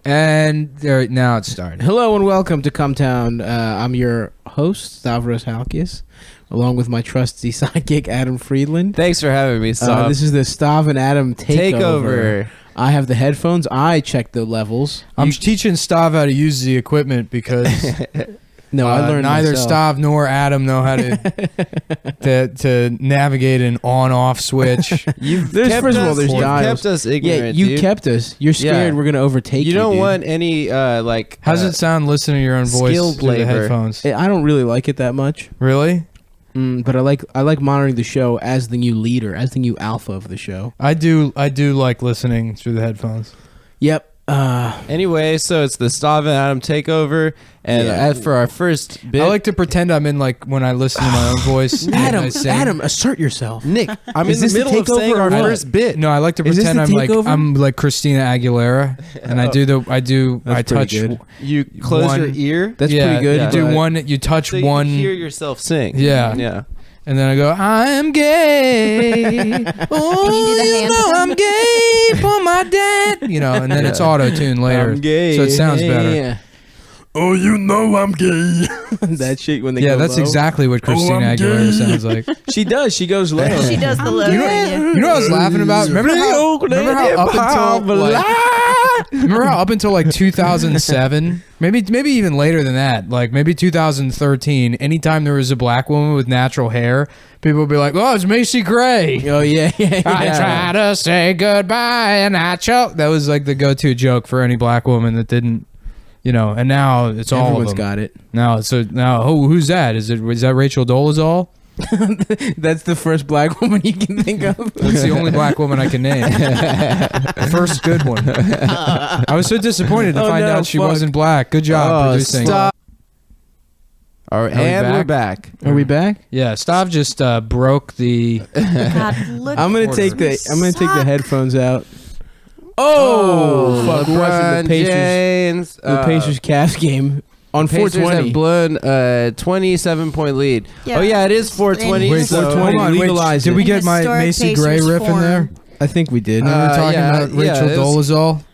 And now it's starting. Hello and welcome to Cumtown. I'm your host, Stavros Halkias, along with my trusty sidekick, Adam Friedland. Thanks for having me, Stav. This is the Stav and Adam takeover. I have the headphones. I check the levels. I'm teaching Stav how to use the equipment because No, I learned neither myself. Stav nor Adam know how to navigate an on-off switch. You've First of all, there's you've dials. kept us Yeah, ignorant, you dude. kept us. You're scared Yeah. we're going to overtake you, You don't dude. want any, like... How's it sound listening to your own voice skilled through the labor. headphones? I don't really like it that much. Really? But I like monitoring the show as the new leader, as the new alpha of the show. I do like listening through the headphones. Yep. Anyway, so it's the Stav and Adam takeover, and Yeah. as for our first bit... I like to pretend I'm in, like, when I listen to my own voice. and I sing. Adam, assert yourself. Nick, I'm Is in this the the middle of takeover saying or our what? first bit. No, I like to Is this pretend the takeover? I'm like Christina Aguilera, and I That's touch. pretty good. You close One- your ear, That's yeah, pretty good. You do but- one. You touch so you one. can hear yourself sing. Yeah. Yeah. And then I go, I'm gay. Oh, Can you do the you hand know thing? I'm gay for my dad. You know, and then it's auto-tune later. I'm gay. So it sounds better. Yeah. Oh, you know I'm gay. That shit when they Yeah, go that's low. exactly what Christina I'm Aguilera gay. sounds like. She does. She goes low. She does the low You know, thing. you know what I was laughing about? Remember how up until like 2007, maybe even later than that, like maybe 2013, anytime there was a black woman with natural hair, people would be like, oh, it's Macy Gray. Oh yeah. I try to say goodbye and I choke. That was like the go-to joke for any black woman that didn't, you know. And now it's all of Everyone's them. got it. Now, who's that? Is that Rachel Dolezal? That's the first black woman you can think of. That's the only black woman I can name. First good one. I was so disappointed to Oh, find no, out she fuck. wasn't black. Good job producing. Stop. All right, Are we and we're back? back. Are we back? Yeah, Stav just broke the. God, look. I'm gonna take the Suck. headphones out. Oh, fuck! We're watching the Pacers. James. The Pacers Cavs game on Pacers 420. have blown a 27-point lead. Yeah. Oh yeah, it is 420. Wait, so 420. hold on, legalize did it. we get my Historic Macy Gray Pacers riff in form. there? I think we did. We were talking about yeah, Rachel it was- Dolezal,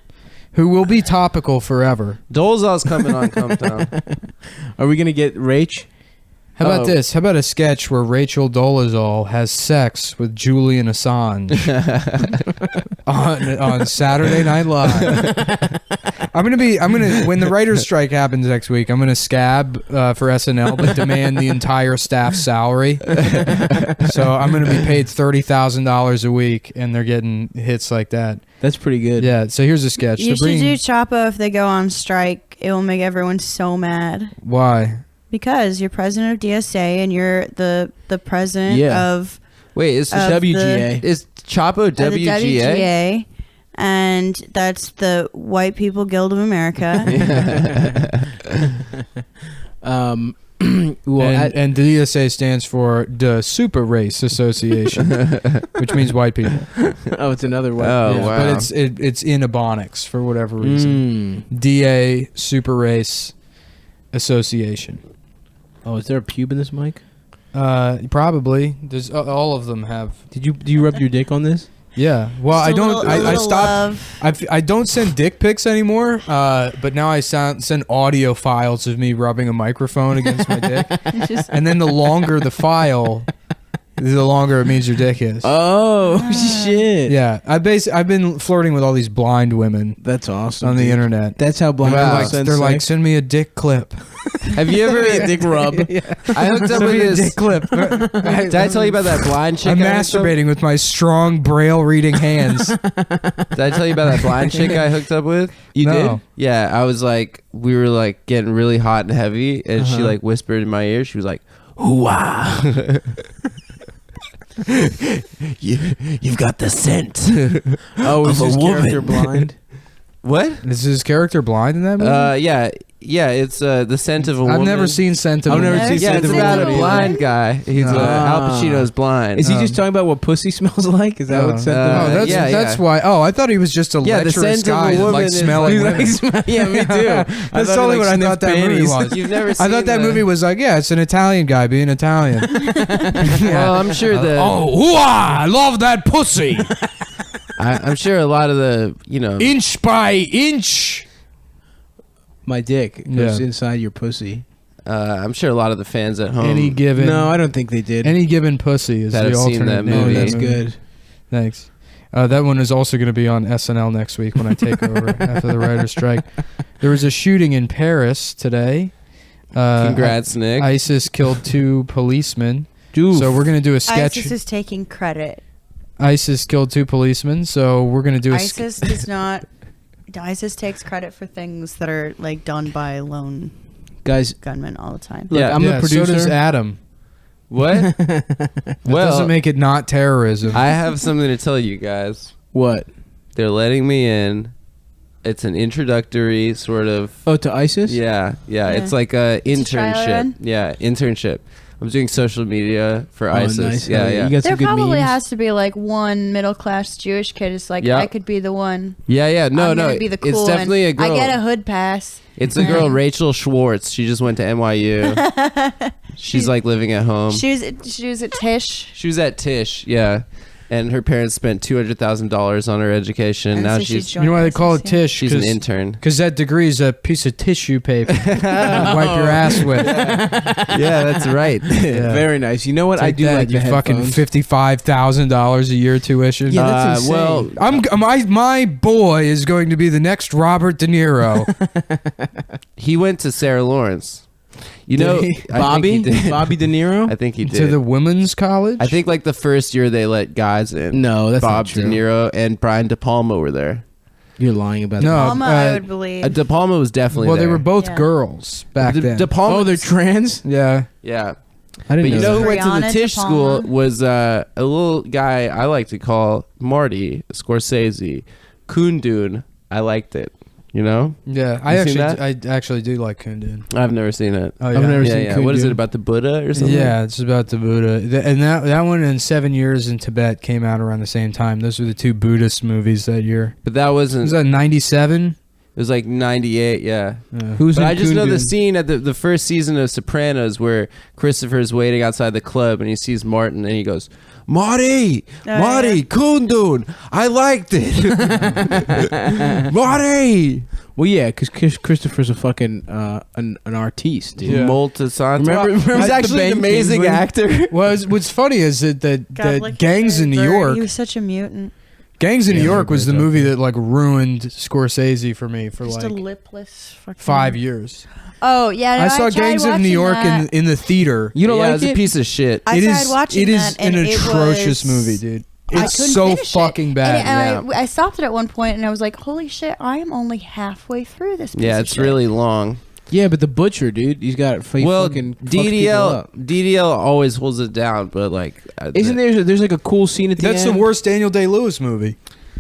who will be topical forever. Dolezal's coming on Cumtown. Are we gonna get Rach? How about Oh. this? How about a sketch where Rachel Dolezal has sex with Julian Assange on Saturday Night Live? I'm gonna when the writer's strike happens next week, I'm gonna scab for SNL, but demand the entire staff's salary. So I'm gonna be paid $30,000 a week, and they're getting hits like that. That's pretty good. Yeah. So here's a sketch. You should do Chapo if they go on strike. It will make everyone so mad. Why? Because you're president of DSA and you're the president Yeah. of Wait, is Of WGA. is Chapo the WGA? WGA, and that's the White People Guild of America. Well, and the DSA stands for the Super Race Association, which means white people. oh, it's another one. Oh, Yeah. wow. But it's in Ebonics for whatever reason. DA Super Race Association. Oh, is there a pube in this mic? Probably. There's all of them have. Do you rub your dick on this? Yeah. Well, Just I a don't. little- a I little stopped. love. I don't send dick pics anymore. But now I send audio files of me rubbing a microphone against my dick, Just- and then the longer the file, the longer it means your dick is. Oh shit! Yeah, I've been flirting with all these blind women That's awesome on the dude. Internet. That's how blind They're people like, send they're like, sex. send me a dick clip. Have you ever a dick rub. I hooked up Send with me a this. dick clip. Did I tell you about that blind chick? I'm I hooked up- masturbating with my strong braille reading hands. Did I tell you about that blind chick I hooked up with? You No. did? Yeah, I was like, we were like getting really hot and heavy, and she like whispered in my ear. She was like, "Hoo-ah." You've got the scent. Oh, is Of a his character woman. blind? What? Is his character blind in that movie? Yeah, it's the scent of a woman. I've never seen Scent of I've a never Woman. seen Yeah, Scent it's of a about a Woman. blind guy. He's No. Al Pacino's blind. Is he just talking about what pussy smells like? Is that what sent uh, Oh, that's yeah, that's yeah. why. Oh, I thought he was just a Yeah, the lecherous scent of a guy that woman likes is smelling like- women. Yeah, me too. That's totally what I thought that movie was. You've never seen I thought that movie was like, yeah, it's an Italian guy being Italian. Well, I'm sure the I love that pussy. I'm sure a lot of the Inch by inch, My dick goes Yeah. inside your pussy. I'm sure a lot of the fans at home. Any given No, I don't think they did. any given pussy is That the have seen alternate that name. Oh, movie. that's good. Thanks. That one is also going to be on SNL next week when I take over after the writer's strike. There was a shooting in Paris today. Congrats, Nick. ISIS killed 2 policemen. Dude, So we're going to do a sketch. ISIS is taking credit. ISIS killed 2 policemen, so we're going to do a ISIS does not. ISIS takes credit for things that are like done by lone guys, gunmen all the time. look, Yeah. I'm the producer. So does Adam. What? That Well, doesn't make it not terrorism. I have something to tell you guys. What? They're letting me in. It's an introductory sort of. Oh, to ISIS? Yeah. Yeah. It's like a It's a trial internship. run? Yeah, internship. I'm doing social media for Oh, ISIS. nice. Yeah, yeah. You got some There good probably memes? has to be like one middle class Jewish kid. It's like Yeah. I could be the one. Yeah. No, I'm no. gonna be the cool It's definitely one. a girl. I get a hood pass. It's a girl, Rachel Schwartz. She just went to NYU. She's like living at home. She was at Tisch. She was at Tisch, yeah, and her parents spent $200,000 on her education. And Now so she's You know why they call it Tish? she's an intern. Because that degree is a piece of tissue paper. You wipe your ass with. Yeah, that's right. Yeah. Very nice. You know what? I Take do that, like you the fucking headphones. $55,000 a year tuition. Yeah, that's insane. Well, my boy is going to be the next Robert De Niro. he went to Sarah Lawrence. You Did know, he? I think Bobby? he did. Bobby De Niro? I think he did. To the women's college. I think like the first year they let guys in. No, that's Bob not De true. Niro and Brian De Palma were there. You're lying about No. that. Mama, I would believe. De Palma was definitely Well, there. they were both Yeah. girls back then. De Palma. Oh, they're trans? Yeah. yeah. I didn't But you know know that. who went to the Brianna Tisch De school Palma. was a little guy I like to call Marty Scorsese. Kundun. I liked it. You know? Yeah. I You seen actually do like Kundun. I've never seen it. Oh, I've yeah. never Yeah, seen yeah. What is Kundun. it about the Buddha or something? Yeah, it's about the Buddha. And that one and 7 Years in Tibet came out around the same time. Those were the 2 Buddhist movies that year. But that wasn't. Was that 97? It was like 98. Yeah. Who's But in I just know the Kundun? scene at the first season of Sopranos where Christopher's waiting outside the club and he sees Martin and he goes, Marty, Marty, yeah. Kundun, I liked it. Marty, Well, yeah, because Christopher's a fucking an artiste, dude. Yeah. Multisanti. Remember he's the actually an Ben amazing Kingsley? actor. Well, what's funny is that God, look at Gangs in Larry New Bird. York. He was such a mutant. Gangs in Yeah, New York was the Larry Bird, movie that like ruined Scorsese for me for Just a like lipless fucking 5 years. Oh yeah, no, I saw tried Gangs of New watching York that. in the theater. You don't yeah, like it's a it? piece of shit. I It tried is watching it is that, and an it atrocious was- movie, dude. I It's couldn't so finish it. fucking bad. And I stopped it at one point, and I was like, "Holy shit! I am only halfway through this." Piece Yeah, of it's shit. really long. Yeah, but the butcher, dude, he's got Well, fucking fucks people up. DDL always holds it down, but like, Isn't there's like a cool scene at the That's end? the worst Daniel Day-Lewis movie.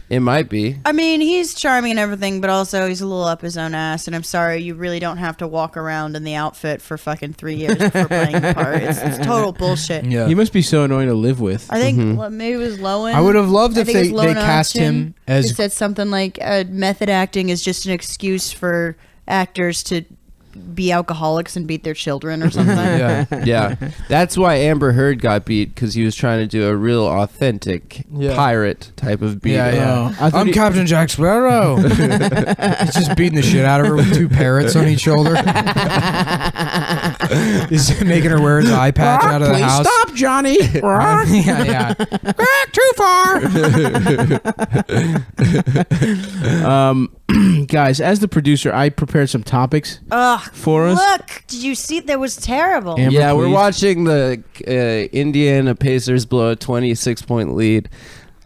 It might be. I mean, he's charming and everything, but also he's a little up his own ass. And I'm sorry, you really don't have to walk around in the outfit for fucking 3 years before playing the part. It's total bullshit. Yeah. He must be so annoying to live with. I think maybe it was Lowen. I would have loved I if think it they was Lowen cast Austin. him as It said something like method acting is just an excuse for actors to be alcoholics and beat their children or something. yeah. Yeah, that's why Amber Heard got beat because he was trying to do a real authentic Yeah. pirate type of beat. Yeah, yeah. Oh, I thought I'm he- Captain Jack Sparrow. He's just beating the shit out of her with 2 parrots on each shoulder. He's making her wear his eye patch out of the Please house. stop, Johnny. yeah, yeah. Guys, as the producer, I prepared some topics Ugh. for us. Look, did you see? That was terrible. Amber, Yeah, we're please. watching the Indiana Pacers blow a 26-point lead.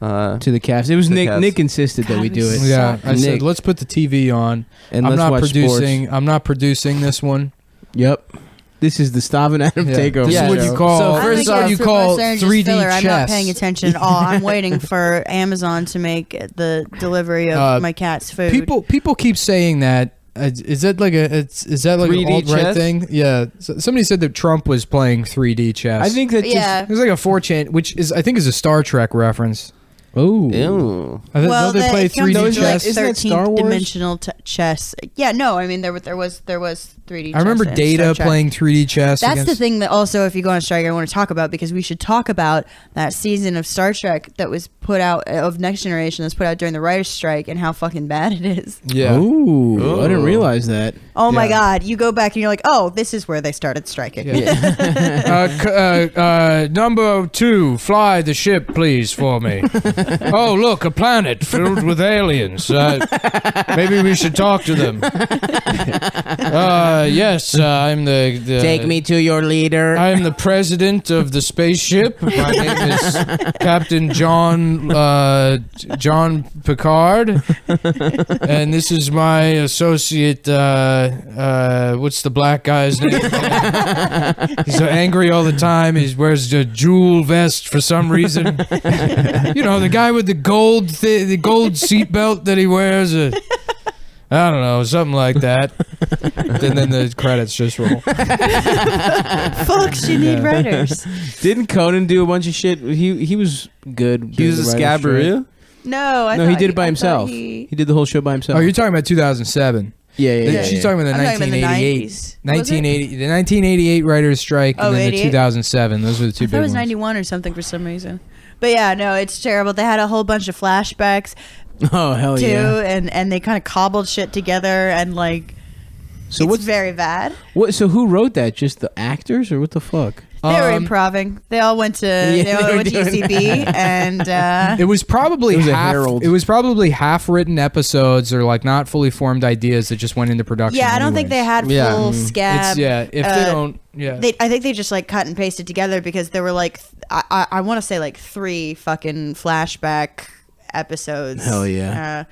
To the Cavs. It was The Nick. Cavs. Nick insisted that we do it. Yeah, I said Nick. let's put the TV on. And I'm let's not watch producing. sports. I'm not producing this one. Yep. This is the Stav and Adam Yeah. takeover. This Yeah, is what so- you call. so I first think off, that's you the call most energy 3D filler. chess. I'm not paying attention at all. I'm waiting for Amazon to make the delivery of my cat's food. People keep saying that. Is that like an 3D alt-right chess? thing? Yeah. Somebody said that Trump was playing 3D chess. I think that just, Yeah. it was like a 4chan, which is I think is a Star Trek reference. Oh. Ew. Don't they play 3D chess? Isn't that Star Wars? Dimensional chess. Yeah, no, I mean there was 3D chess. I remember in Data Star Trek. playing 3D chess. That's against the thing that also, if you go on strike, I want to talk about, because we should talk about that season of Star Trek that was put out, of Next Generation, that's put out during the writer's strike, and how fucking bad it is. Yeah. Ooh, I didn't realize that. Oh my Yeah. God. You go back and you're like, oh, this is where they started striking. Number 2, fly the ship, please, for me. Oh, look, a planet filled with aliens. Maybe we should talk to them. Yes, I'm the Take me to your leader. I am the president of the spaceship. My name is Captain John Picard, and this is my associate. What's the black guy's name? He's so angry all the time. He wears a jewel vest for some reason. You know, the guy with the gold seatbelt that he wears. I don't know, something like that. And then the credits just roll. Folks, you need writers. Didn't Conan do a bunch of shit? He was good. He was a Scabbaroo? No, No, he did it by himself. He did the whole show by himself. Oh, you're talking about 2007. Yeah. She's talking about the I'm talking about the 1988. 90s. 1980, the 1988 writers' strike, Oh, and then 88? the 2007. Those were the two I big thought it was ones. 91 or something for some reason. But yeah, no, it's terrible. They had a whole bunch of flashbacks Oh hell too, yeah. and they kind of cobbled shit together, and like, So it's what's very bad. what? So who wrote that? Just the actors, or what the fuck? They were improving. They all went to Yeah, they all they were went to doing UCB, and It was probably It was a half. herald. It was probably half-written episodes or like not fully formed ideas that just went into production. yeah, I don't think they anyways. had Yeah. full scab. It's if they don't. Yeah. I think they just like cut and pasted together, because there were like I want to say like 3 fucking flashback episodes. Hell yeah.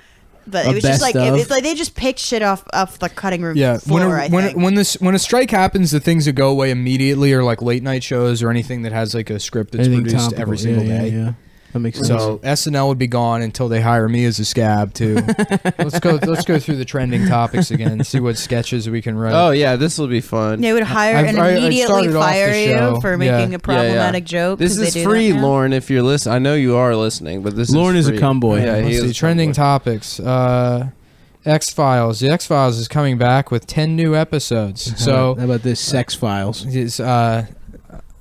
But A it was just best like of. it's like they just picked shit off the cutting room Yeah, floor. I think. when a strike happens, the things that go away immediately are like late night shows or anything that has like a script that's Anything produced topical. every single Yeah, day. Yeah. That makes sense. So SNL would be gone until they hire me as a scab too. Let's go through the trending topics again and see what sketches we can write. Oh yeah, this will be fun. They would hire I've- and I immediately started off the fire show. you for Yeah. making a problematic joke. This 'cause is they do free, that now. Lauren. If you're listening, I know you are listening, but this Lauren is is a free. cumboy. Yeah, he Let's is see, a trending cumboy. topics. X-Files. The X-Files is coming back with 10 new episodes. So how about this? Sex Files.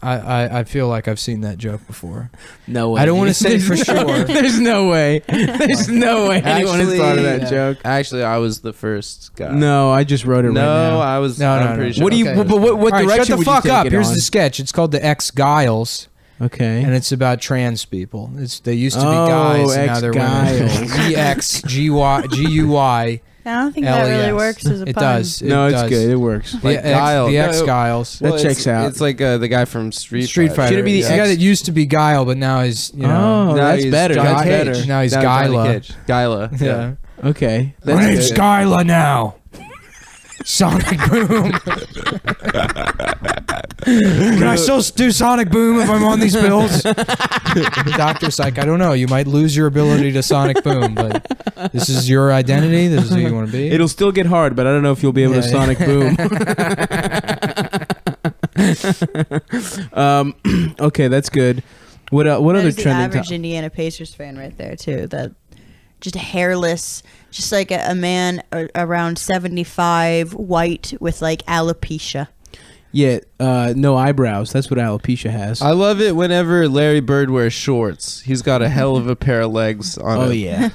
I feel like I've seen that joke before. No way. I don't want to dude. say for sure. There's no way. There's no way anyone has thought of that yeah. joke. Actually, I was the first guy. No, I just wrote it No, right now. I was. No, I'm no, pretty no. sure. What do you? Okay. But what All right, direction shut the would fuck you take up. it Here's on? the sketch. It's called the X-Giles, Okay. and it's about trans people. They used to be Oh, guys, and now they're women. X-Giles. EXGUI. I don't think that really LES. works as a It pun. does. No, it's does. good. It works. Like Guile. The No, X-Giles. That Well, checks out. It's like the guy from Street Fighter. Should it be the It's the guy that used to be Guile, but now he's Oh, Now that's he's better. Johnny That's Cage. better. now he's Johnny Guyla. Cage. Guyla. Yeah. Okay. My That's name's good. Guyla now. Sonic Boom. Can I still do Sonic Boom if I'm on these pills? The doctor's like, I don't know. You might lose your ability to Sonic Boom, but this is your identity. This is who you want to be. It'll still get hard, but I don't know if you'll be able to Yeah, Sonic Boom. Okay, that's good. What other There's the trending average topic? Indiana Pacers fan right there too. That just hairless, just like a man around 75, white with like alopecia. Yeah, no eyebrows. That's what alopecia has. I love it whenever Larry Bird wears shorts. He's got a hell of a pair of legs on Oh it. yeah,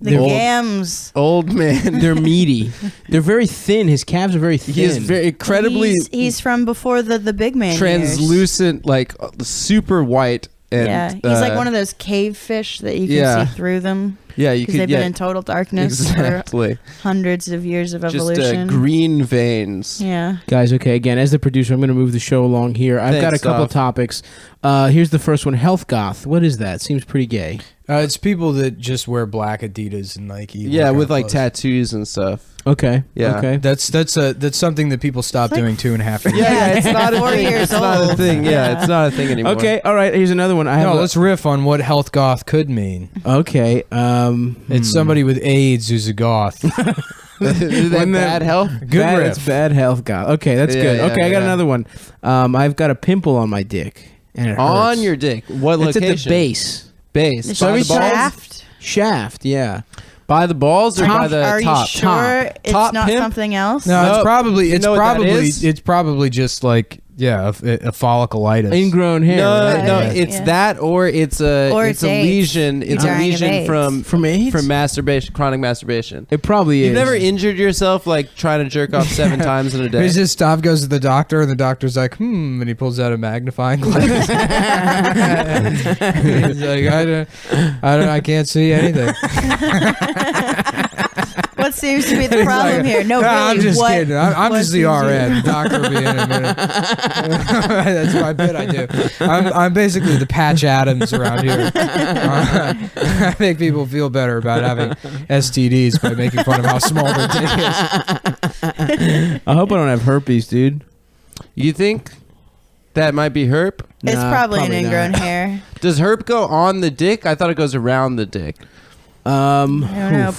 The Old- gams. Old man. they're meaty. They're very thin. His calves are very thin. He is very incredibly He's from before the big man. translucent, like super white. And, Yeah, he's like one of those cave fish that you can yeah. see through them Yeah, you because could they've been in total darkness exactly. for hundreds of years of Just evolution. green veins. Yeah. Guys, okay, again, as the producer, I'm going to move the show along here. I've got a Thanks, couple Dov. topics. Here's the first one. Health goth. What is that? Seems pretty gay. It's people that just wear black Adidas and Nike. Yeah, workout with like clothes. tattoos and stuff. Okay. Yeah. Okay. That's something that people stopped It's like- doing 2.5 years. Yeah, it's not a 4 thing. years It's not a old. thing. Yeah, it's not a thing anymore. Okay, all right, here's another one. I have No, a- let's riff on what health goth could mean. Okay. It's somebody with AIDS who's a goth. Is that When the- bad health? Good bad, riff. It's bad health goth. Okay, that's Yeah, good. yeah, Okay, I got yeah. another one. I've got a pimple on my dick. And it hurts. On your dick. What It's location? at the base. Base. The By the balls? shaft. Shaft, yeah. By the balls or by the Are top? you sure it's Top not pimp? something else? No, Nope. it's You know what that is? probably just like a folliculitis. Ingrown hair. No, right? no, Yeah. it's Yeah. that, or it's a Or it's it's a AIDS. lesion. It's You're a dying of lesion AIDS. From AIDS? from masturbation, chronic masturbation. It probably You've is. never injured yourself like trying to jerk off 7 times in a day. It's just Stav goes to the doctor, and the doctor's like, and he pulls out a magnifying glass. He's like, I can't see anything. What seems to be the He's problem like, here? No, really. I'm just what, kidding. I'm what just the seems to- RN. The doctor will be in a minute. That's my bit I do. I'm basically the Patch Adams around here. I make people feel better about having STDs by making fun of how small their dick is. I hope I don't have herpes, dude. You think that might be herp? It's Nah, probably an probably ingrown not. hair. Does herp go on the dick? I thought it goes around the dick. I don't know,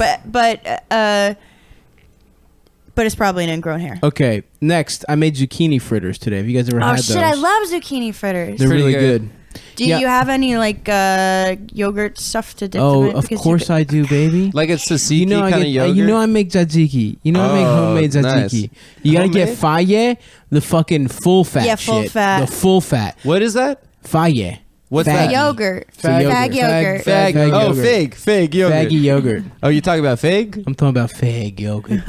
but it's probably an ingrown hair. Okay, next, I made zucchini fritters today. Have you guys ever Oh had those? shit! I love zucchini fritters. They're Pretty really good. good. Do yeah. you have any like yogurt stuff to dip Oh, them in? of course I do, baby. Like it's tzatziki You know, kind of yogurt? you know I make tzatziki. You know I make Oh, homemade tzatziki. nice. You gotta get Homemade? faye, the fucking full fat Yeah, full shit. fat. The full fat. What is that? Faye. What's Faggy. that? Yogurt. Fag Fag yogurt. Fag. Fag Oh, yogurt. fig yogurt. Faggy yogurt. Oh, you talking about fig? I'm talking about fag yogurt.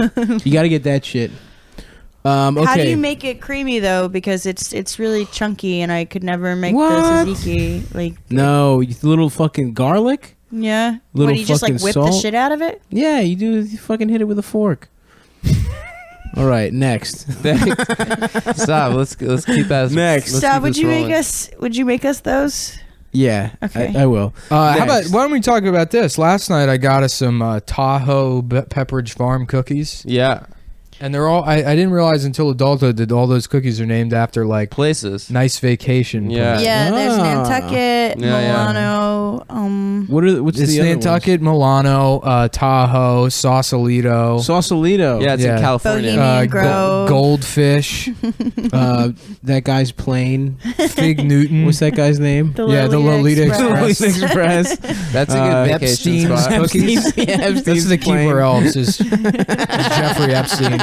You gotta get that shit. Okay. How do you make it creamy though? Because it's really chunky, and I could never make What? the tzatziki. Like, No, you little fucking garlic. yeah. Little What do you just like fucking whip the salt? shit out of it? Yeah, you do. You fucking hit it with a fork. All right, next. Stop. Let's keep that. Next. let's Stop. keep Would this you rolling. make us? Would you make us those? Yeah, Okay. I will. How about Next. why don't we talk about this? Last night I got us some Tahoe Pepperidge Farm cookies, Yeah, and they're all. I didn't realize until adulthood that all those cookies are named after like places. nice vacation. Yeah. places. Yeah. There's Ah. Nantucket, Yeah, yeah. Milano. What's It's the other Nantucket, Milano, Tahoe, Sausalito, ones? Sausalito. Yeah, it's Yeah. in California. Bohemian Grove. Goldfish, That guy's plane. Fig Newton. What's that guy's name? The Yeah, the Lolita Express. Express. That's a good vacation Epstein's spot. cookies. That's the keeper elves is Jeffrey Epstein.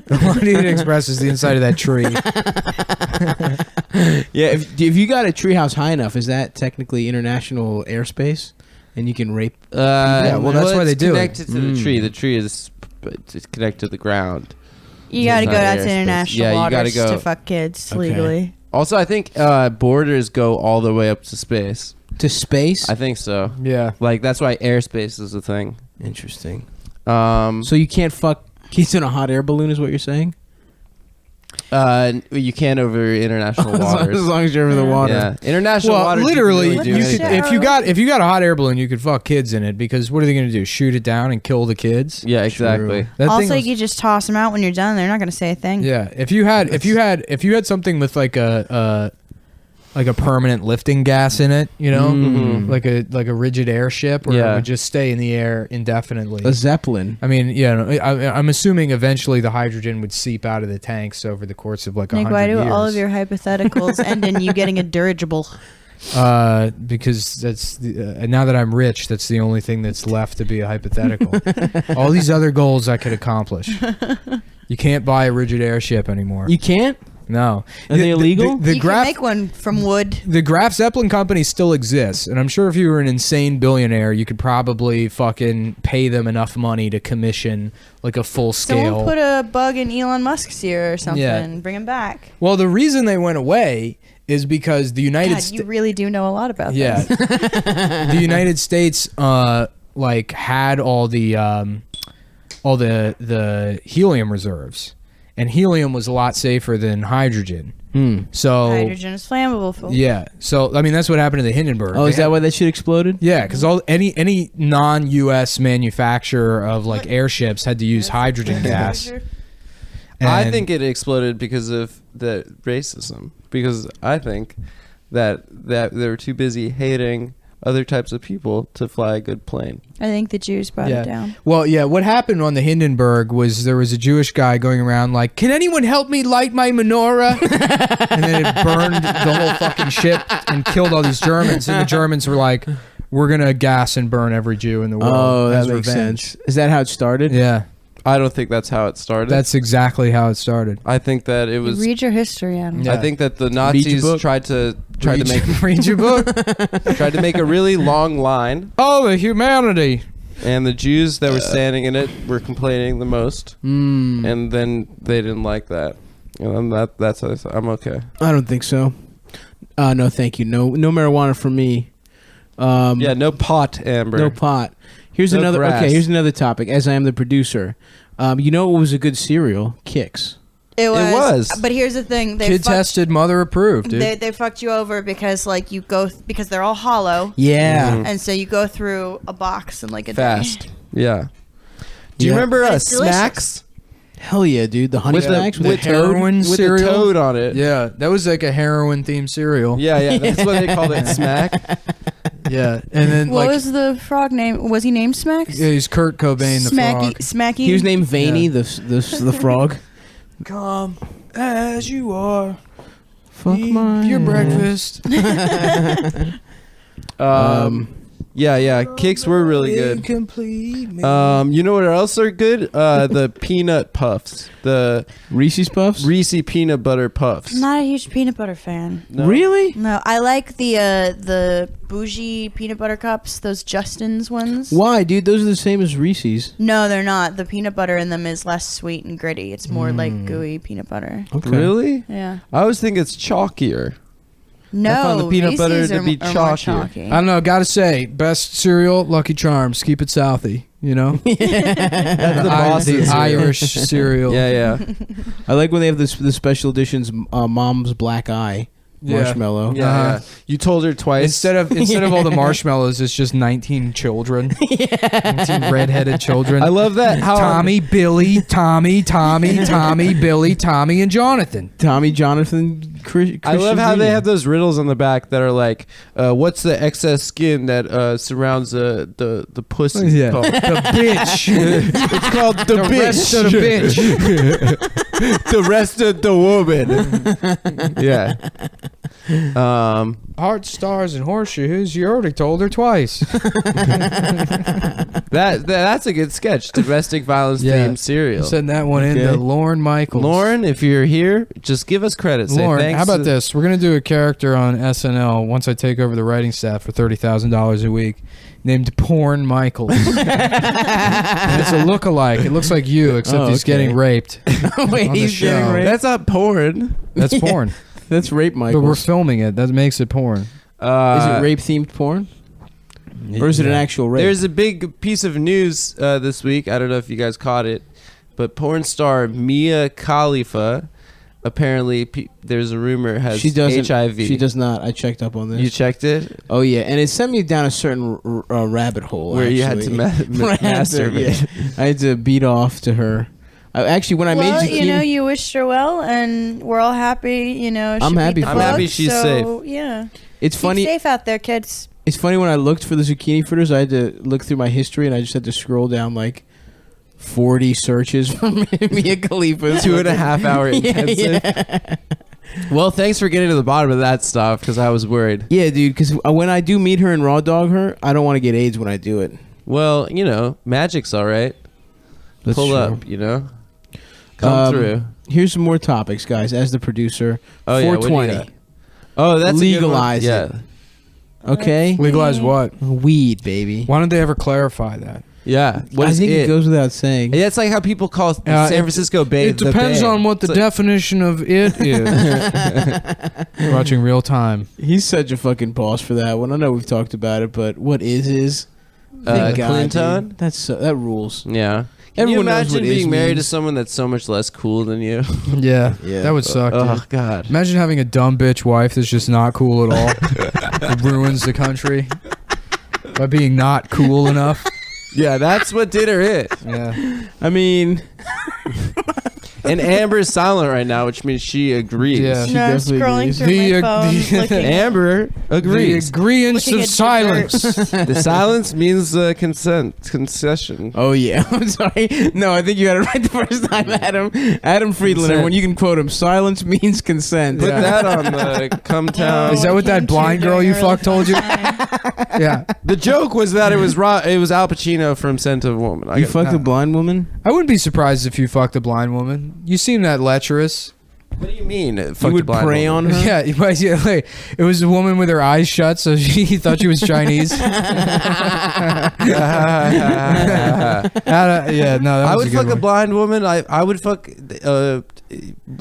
The Lolita Express is the inside of that tree. Yeah, if you got a treehouse high enough, is that technically international airspace? And you can rape. Yeah, well, that's why it's they do it. connected to the tree. The tree is it's connected to the ground. You got to It's go not out to airspace. international Yeah, you gotta waters go. to fuck kids Okay. legally. Also, I think borders go all the way up to space. To space? I think so. Yeah. Like that's why airspace is a thing. Interesting. So So you can't fuck kids in a hot air balloon is what you're saying? you can't over international As waters. long as you're over the water. Yeah, international Well, waters. literally, you can really you do could anything. if you got a hot air balloon, you could fuck kids in it because what are they going to do? Shoot it down and kill the kids? Yeah, exactly. That thing Also, was- you just toss them out when you're done. They're not going to say a thing. yeah. If you had something with like a permanent lifting gas in it, you know, Mhm. like a rigid airship, where Yeah. it would just stay in the air indefinitely. A Zeppelin. I mean, yeah, no, I'm assuming eventually the hydrogen would seep out of the tanks over the course of like 100 Nick, why do years. all of your hypotheticals end in you getting a dirigible? Because that's now that I'm rich, that's the only thing that's left to be a hypothetical. All these other goals I could accomplish. You can't buy a rigid airship anymore. You can't? No. Are they illegal? The You Graf, can make one from wood. the Graf Zeppelin company still exists, and I'm sure if you were an insane billionaire, you could probably fucking pay them enough money to commission like a full Someone scale. put a bug in Elon Musk's ear or something. Yeah. Bring him back. Well, the reason they went away is because the United God, States. you really do know a lot about Yeah, this. the United States like had all the helium reserves, and helium was a lot safer than hydrogen. So Hydrogen is flammable. Folks. yeah, so I mean that's what happened to the Hindenburg. Oh, They is that had- why that shit exploded? Yeah, because any non-U.S. manufacturer of like airships had to use hydrogen gas. I And- think it exploded because of the racism. Because I think that they were too busy hating other types of people to fly a good plane. I think the Jews brought it down. Well, yeah, what happened on the Hindenburg was there was a Jewish guy going around like, can anyone help me light my menorah? And then it burned the whole fucking ship and killed all these Germans. And the Germans were like, we're going to gas and burn every Jew in the world. Oh, that as makes revenge. sense. Is that how it started? Yeah, I don't think that's how it started. that's exactly how it started. I think that it You was. read your history, Adam. Yeah. I think that the your Nazis book. tried to make read your book. tried to make a really long line, Oh, the humanity. and the Jews that were standing in it were complaining the most, and then they didn't like that, and then that's how I'm okay. I don't think so. No, thank you. No marijuana for me. Yeah, no pot, Amber. No pot. Here's No another. grass. Okay, here's another topic. As I am the producer, you know what was a good cereal? Kix. It was. was. But here's the thing: Kid tested, mother approved, dude. They fucked you over because like you go because they're all hollow, Yeah. Mhm. and so you go through a box in like a Fast. day. Yeah. Do you Yeah. remember But it's delicious. Smacks Hell yeah, dude. The honey with smacks the with with the toad. heroin with cereal? the toad on it? Yeah, that was like a heroin themed cereal. Yeah, that's what they called it. Smack. Yeah, and then What like was the frog name? Was he named Smacks? yeah, he's Kurt Cobain the Smacky, frog. Smacky. He was named Veiny, Yeah. the frog. Come as you are. Fuck Eat my your ass. breakfast. Yeah. Kicks were really good. Incomplete. You know what else are good? The peanut puffs. The Reese's Puffs. Reese peanut butter puffs. I'm not a huge peanut butter fan. No? Really? No, I like the bougie peanut butter cups, those Justin's ones. Why, dude? Those are the same as Reese's. No, they're not. The peanut butter in them is less sweet and gritty. It's more like gooey peanut butter. Okay. Really? Yeah. I always think it's chalkier. No, found the peanut butter Reese's to are, be are more chalky. chalky. I don't know. Gotta say, best cereal, Lucky Charms. Keep it Southie. You know, That's the I- Boston the cereal. Irish cereal. Yeah. I like when they have the special editions, Mom's Black Eye Yeah. marshmallow. Yeah. You told her twice. Instead of all the marshmallows, it's just 19 children. 19 redheaded children. I love that. How Tommy, Billy, Tommy, Billy, Tommy, and Jonathan. Tommy, Jonathan, I love how Christian they Jr. have those riddles on the back that are like, what's the excess skin that surrounds the pussy? Yeah. called? The bitch. It's called the, The bitch. rest of the bitch. The rest of the woman. Yeah. Heart, stars, and horseshoes. You already told her twice. That's a good sketch. Domestic violence Yeah. themed cereal. Send that one Okay. in to Lorne Michaels. Lauren, if you're here, just give us credit. Say Lauren, thanks. how about to- this? We're gonna do a character on SNL once I take over the writing staff for $30,000 a week, named Porn Michaels. And it's a look-alike. It looks like you, except Oh, he's okay. getting raped. Wait, on the he's getting show. raped? That's not porn. That's porn. That's rape, But we're Michaels. filming it. That makes it porn. Is it rape themed porn, or is it an actual rape? There's a big piece of news this week. I don't know if you guys caught it, but porn star Mia Khalifa apparently there's a rumor has She doesn't. HIV. She does not. I checked up on this. You checked it? Oh yeah, and it sent me down a certain rabbit hole Where you had to actually. Where I had to- masturbate. yeah. I had to beat off to her. Actually, when I made well, zucchini, you know, you wished her well, and we're all happy. You know, I'm she beat happy the for I'm her. happy bug, she's so, Yeah, it's funny. Keep safe out there, kids. It's funny when I looked for the zucchini fritters, I had to look through my history, and I just had to scroll down like 40 searches for Mia Khalifa. 2.5 hour intensive. Yeah. Well, thanks for getting to the bottom of that stuff because I was worried. Yeah, dude. Because when I do meet her and raw dog her, I don't want to get AIDS when I do it. Well, you know, magic's all right. That's Pull true. up, you know. Come through. Here's some more topics, guys. As the producer, Oh yeah, what do you 420. got? Oh, that's a good one. Legalize Yeah. it. Okay, Legalize what? weed, baby. Why don't they ever clarify that? Yeah. What I is think it it? goes without saying. Yeah, it's like how people call San it- Francisco Bay. It the depends Bay. on what the It's like- definition of it is. Watching real time. He's such a fucking boss for that one. I know we've talked about it, but what is? Thank God, Clinton? dude. That rules. Yeah. Can Everyone you knows imagine what is being married to means. someone that's so much less cool than you? Yeah, Yeah. that would suck. Oh Dude. God. Imagine having a dumb bitch wife that's just not cool at all. It ruins the country by being not cool enough. Yeah, that's what did her in. Yeah. I mean, And Amber is silent right now, which means she agrees. Yeah. She No, I'm definitely scrolling agrees. through my phone, looking Amber The agrees. agreeance Looking of at silence. The silence means concession. Oh yeah, I'm sorry. No, I think you had it right the first time, Adam. Adam Friedlander. Consent. When you can quote him, silence means consent. Put that on the Cumtown. Is that what that Came blind to girl you during fucked told you? time. Yeah. The joke was that it was Al Pacino from Scent of a Woman. You fucked a blind woman? I wouldn't be surprised if you fucked a blind woman. You seem that lecherous. What do you mean? You would prey on her? Yeah, like, it was a woman with her eyes shut, so she thought she was Chinese. Yeah, no, that I was would a good fuck a one. blind woman. I would fuck.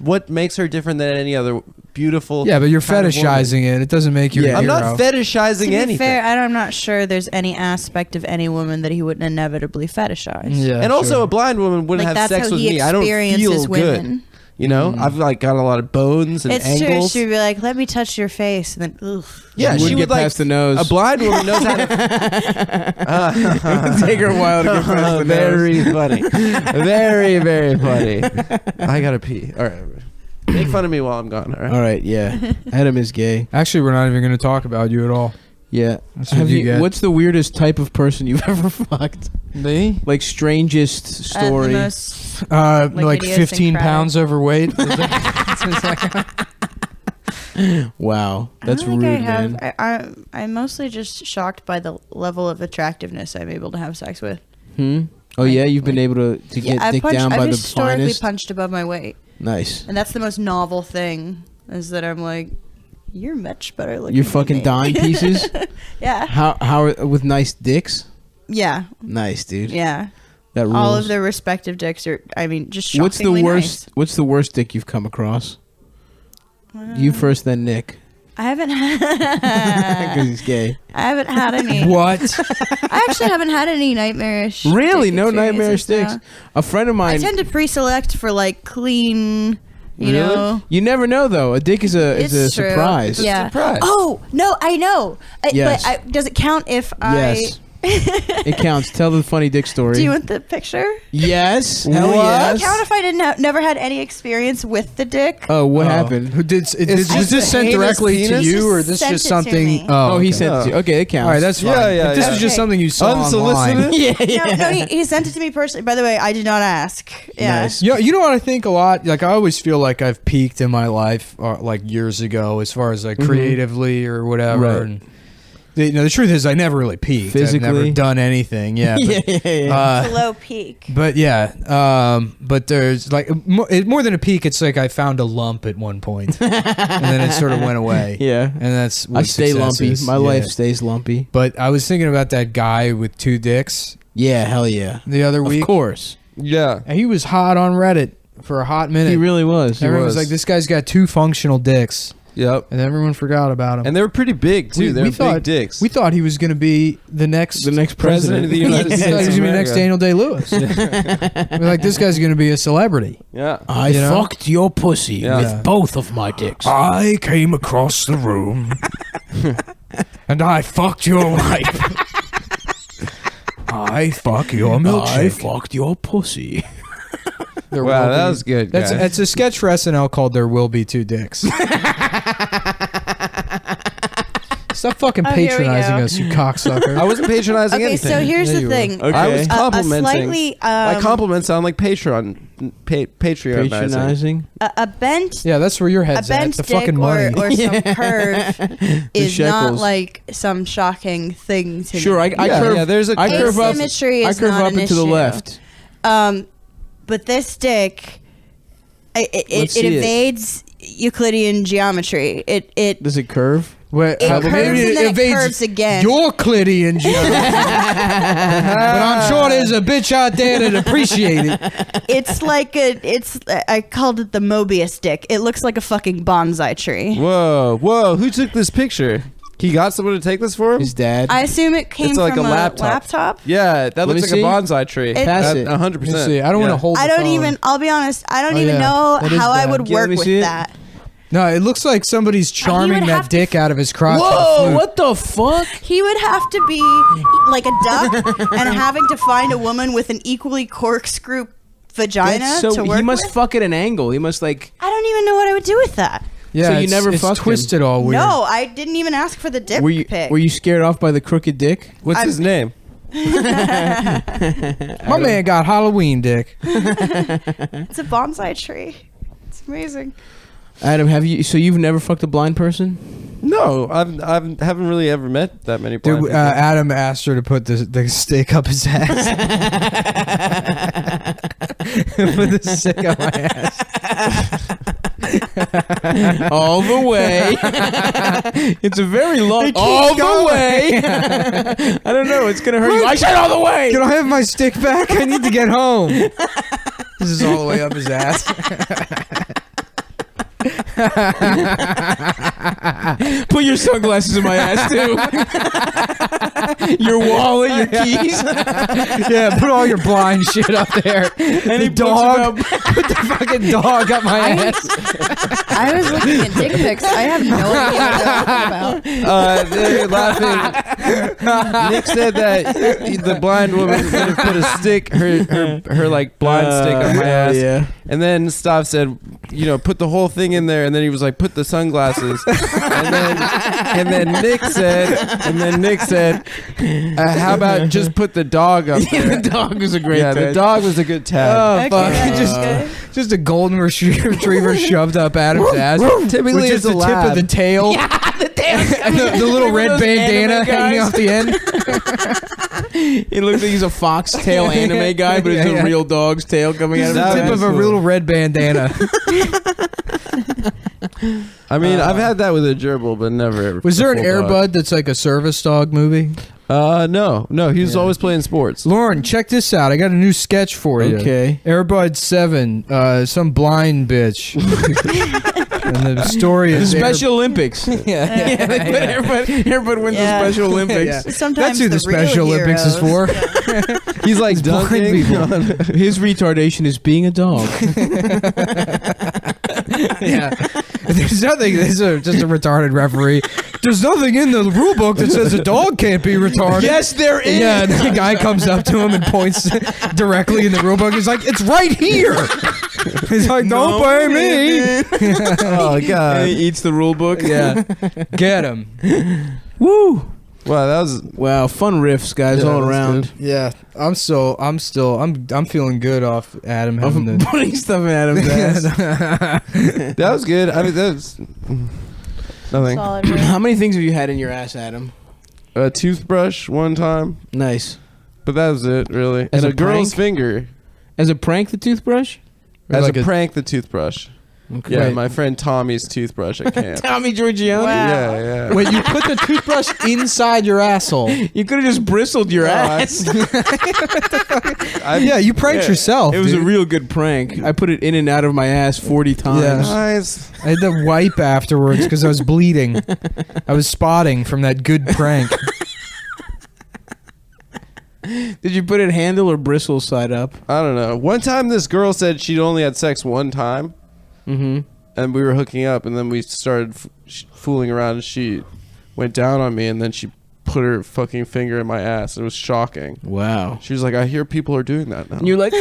What makes her different than any other beautiful? Yeah, but you're kind of woman? fetishizing it. It doesn't make you. Yeah. a I'm hero. not fetishizing To be anything. fair, I'm not sure there's any aspect of any woman that he wouldn't inevitably fetishize. Yeah, And also, sure. a blind woman wouldn't Like have that's sex how with he me. I don't experiences feel good. women. You know, I've like got a lot of bones and It's angles. true. She'd be like, "Let me touch your face," and then, ugh. Yeah, You she wouldn't would get like past the nose. A blind woman knows how to. It would take her a while to get past the Very funny. Very, very funny. I gotta pee. All right. Make fun of me while I'm gone. All right. All right, yeah. Adam is gay. Actually, we're not even going to talk about you at all. Yeah. That's what you get. What's the weirdest type of person you've ever fucked? Me? Like strangest The story. most, Like 15 idiosyncratic. pounds overweight. Wow, that's I don't rude, think I have. man. I'm mostly just shocked by the level of attractiveness I'm able to have sex with. Oh yeah, you've been able to get I've dick down by I've the historically finest. punched above my weight, Nice. and that's the most novel thing. Is that I'm like, you're much better looking. You're than fucking me." dime pieces. Yeah. How with nice dicks? Yeah. Nice, dude. Yeah. That rules. All of their respective dicks are. I mean, just shockingly What's the worst? What's the worst dick you've come across? You first, then Nick, I haven't because had. he's gay. I haven't had any. What? I actually haven't had any nightmarish. Really, dick no nightmarish experiences, dicks. no. A friend of I mine. tend to pre-select for like clean. You know. You never know though. A dick is a It's true. surprise. Yeah. surprise. Oh no, I know. Yes. But does it count if Yes. It counts. Tell the funny dick story. Do you want the picture? Yes. Hell What? yes. Count if I didn't never had any experience with the dick. Oh, what Oh. happened? Who did? It's Was just this a sent heinous directly to penis? you, or Just this sent just it to something? me. Oh, he okay. sent it to you. Okay, it counts. All right, that's fine. Yeah, yeah, If this yeah. was just Okay. something you saw online. Unsolicited? yeah, No, he sent it to me personally. By the way, I did not ask. Yeah. Nice. Yeah, you know what I think a lot. Like I always feel like I've peaked in my life, like years ago, as far as like creatively or whatever. Right. And the truth is, I never really peaked. I've never Physically? done anything. Yeah. But, yeah. It's a low peak. but yeah, but there's like more than a peak. It's like I found a lump at one point, and then it sort of went away. Yeah. And that's what I stay success lumpy. is. My Yeah. life stays lumpy. But I was thinking about that guy with 2 dicks Yeah, hell yeah. the other week. Of course. Yeah. And he was hot on Reddit for a hot minute. He really was. Everyone was was. like, "This guy's got 2 functional dicks," Yep. and everyone forgot about him. And they were pretty big too. They're big thought dicks. we thought he was going to be the next President of the United We thought he was States going to of be the next America. Daniel Day-Lewis. We're like, this guy's going to be a celebrity. Yeah. I You know? fucked your pussy Yeah. with both of my dicks. I came across the room and I fucked your wife. I fuck your I milkshake. fucked your pussy. There Wow, will that be- was good. That's guys. it's a sketch for SNL called "There Will Be 2 Dicks." Stop fucking Oh, here we patronizing go. us, you cocksucker. I wasn't patronizing Okay, anything. so here's Yeah, the you were. thing. Okay. I was A complimenting. slightly My compliments sound like Patreon. Patreon. Patronizing. a bent Yeah, that's where your a head's at. bent The dick fucking or, money. or some curve is not shekels. like some shocking thing to Sure, me. I curve. Yeah, there's a I curve. curve up. Asymmetry I is curve not up an and to the issue. left. But this dick, it Let's see it. evades Euclidean geometry. It Does it curve? Wait, It maybe curves and then it evades curves again. Your Euclidean geometry. But I'm sure there's a bitch out there that appreciate it. it's like I called it the Mobius dick. It looks like a fucking bonsai tree. Whoa! Who took this picture? He got someone to take this for him. His dad. I assume it came It's like from a laptop. Yeah, that Let looks me like see. a bonsai tree. Pass it. 100%. Let me see. I don't want to hold. I the don't phone. even. I'll be honest. I don't Oh, even yeah. know That is how I bad. would Yeah, let work me with see it. that. No, it looks like somebody's charming would that have to dick out of his crotch. with a Whoa! flute. What the fuck? He would have to be like a duck and having to find a woman with an equally corkscrew vagina That's to work he must with? fuck at an angle. He must like. I don't even know what I would do with that. Yeah, So you it's- never it's fucked him? twisted all weird. No, I didn't even ask for the dick pic. Were you scared off by the crooked dick? What's his name? My man got Halloween dick. It's a bonsai tree. It's amazing. Adam, you've never fucked a blind person? No, I haven't really ever met that many blind Dude, people. Adam asked her to put the stick up his ass. Put the stick up my ass. All the way. It's a very long. All the way. I don't know. It's gonna hurt you. I said all the way. Can I have my stick back? I need to get home. This is all the way up his ass. Put your sunglasses in my ass too. Your wallet, your keys. Yeah, put all your blind shit up there. And the dog. Put the fucking dog up my ass. I was looking at dick pics. I have no idea what they're talking about. They're laughing. Nick said that the blind woman would have put a stick, her like blind stick on my ass. Yeah. And then Stav said, put the whole thing in there. And then he was like, put the sunglasses. and then Nick said, how about just put the dog up there? The dog was a great. Yeah, the test. dog was a good tag. Oh, Okay, fuck. okay. Just a golden retriever shoved up Adam's ass. Typically, With it's just a the tip of lab. the tail. The tail. And the little red Those bandana anime hanging guys. off the end. It looks like he's a foxtail anime guy, but it's Yeah. a real dog's tail coming out of The his That tip ass. of a cool. little red bandana. I mean, I've had that with a gerbil, but never. Was there an a full dog. Airbud that's like a service dog movie? No. He was always playing sports. Lauren, check this out. I got a new sketch for you. Okay. Airbud 7, some blind bitch. And the story The is Special Olympics. Yeah. They put everybody wins Yeah. the Special Olympics. Yeah. Sometimes That's who the real Special Olympics is heroes- for. He's like blind dunking. people. His retardation is being a dog. Yeah. There's nothing. This is just a retarded referee. There's nothing in the rule book that says a dog can't be retarded. Yes, there is. Yeah, and the guy comes up to him and points directly in the rule book. He's like, "It's right here." He's like, "Don't blame me." Oh And god. he eats the rule book. Yeah, get him. Woo. Wow, that was. Wow, fun riffs, guys, Yeah, all that's around. Yeah, I'm feeling good off Adam having the. Putting stuff in Adam's ass. That was good. I mean, that was nothing. Solid. How many things have you had in your ass, Adam? A toothbrush one time, Nice. but that was it really. As And a a girl's prank? finger. As a prank, the toothbrush? As like a a- prank, the toothbrush. Okay. Yeah, Wait. my friend Tommy's toothbrush at camp. Tommy Giorgione? Wow. Yeah. Wait, you put the toothbrush inside your asshole? You could have just bristled your No, ass. Yeah, you pranked Yeah. yourself. It was a dude. real good prank. I put it in and out of my ass 40 times. Yeah. Nice. I had to wipe afterwards because I was bleeding. I was spotting from that good prank. Did you put it handle or bristle side up? I don't know. One time, this girl said she'd only had sex one time, Mm-hmm. and we were hooking up, and then we started fooling around, and she went down on me, and then she put her fucking finger in my ass. It was shocking. Wow. She was like, "I hear people are doing that now." And you're like,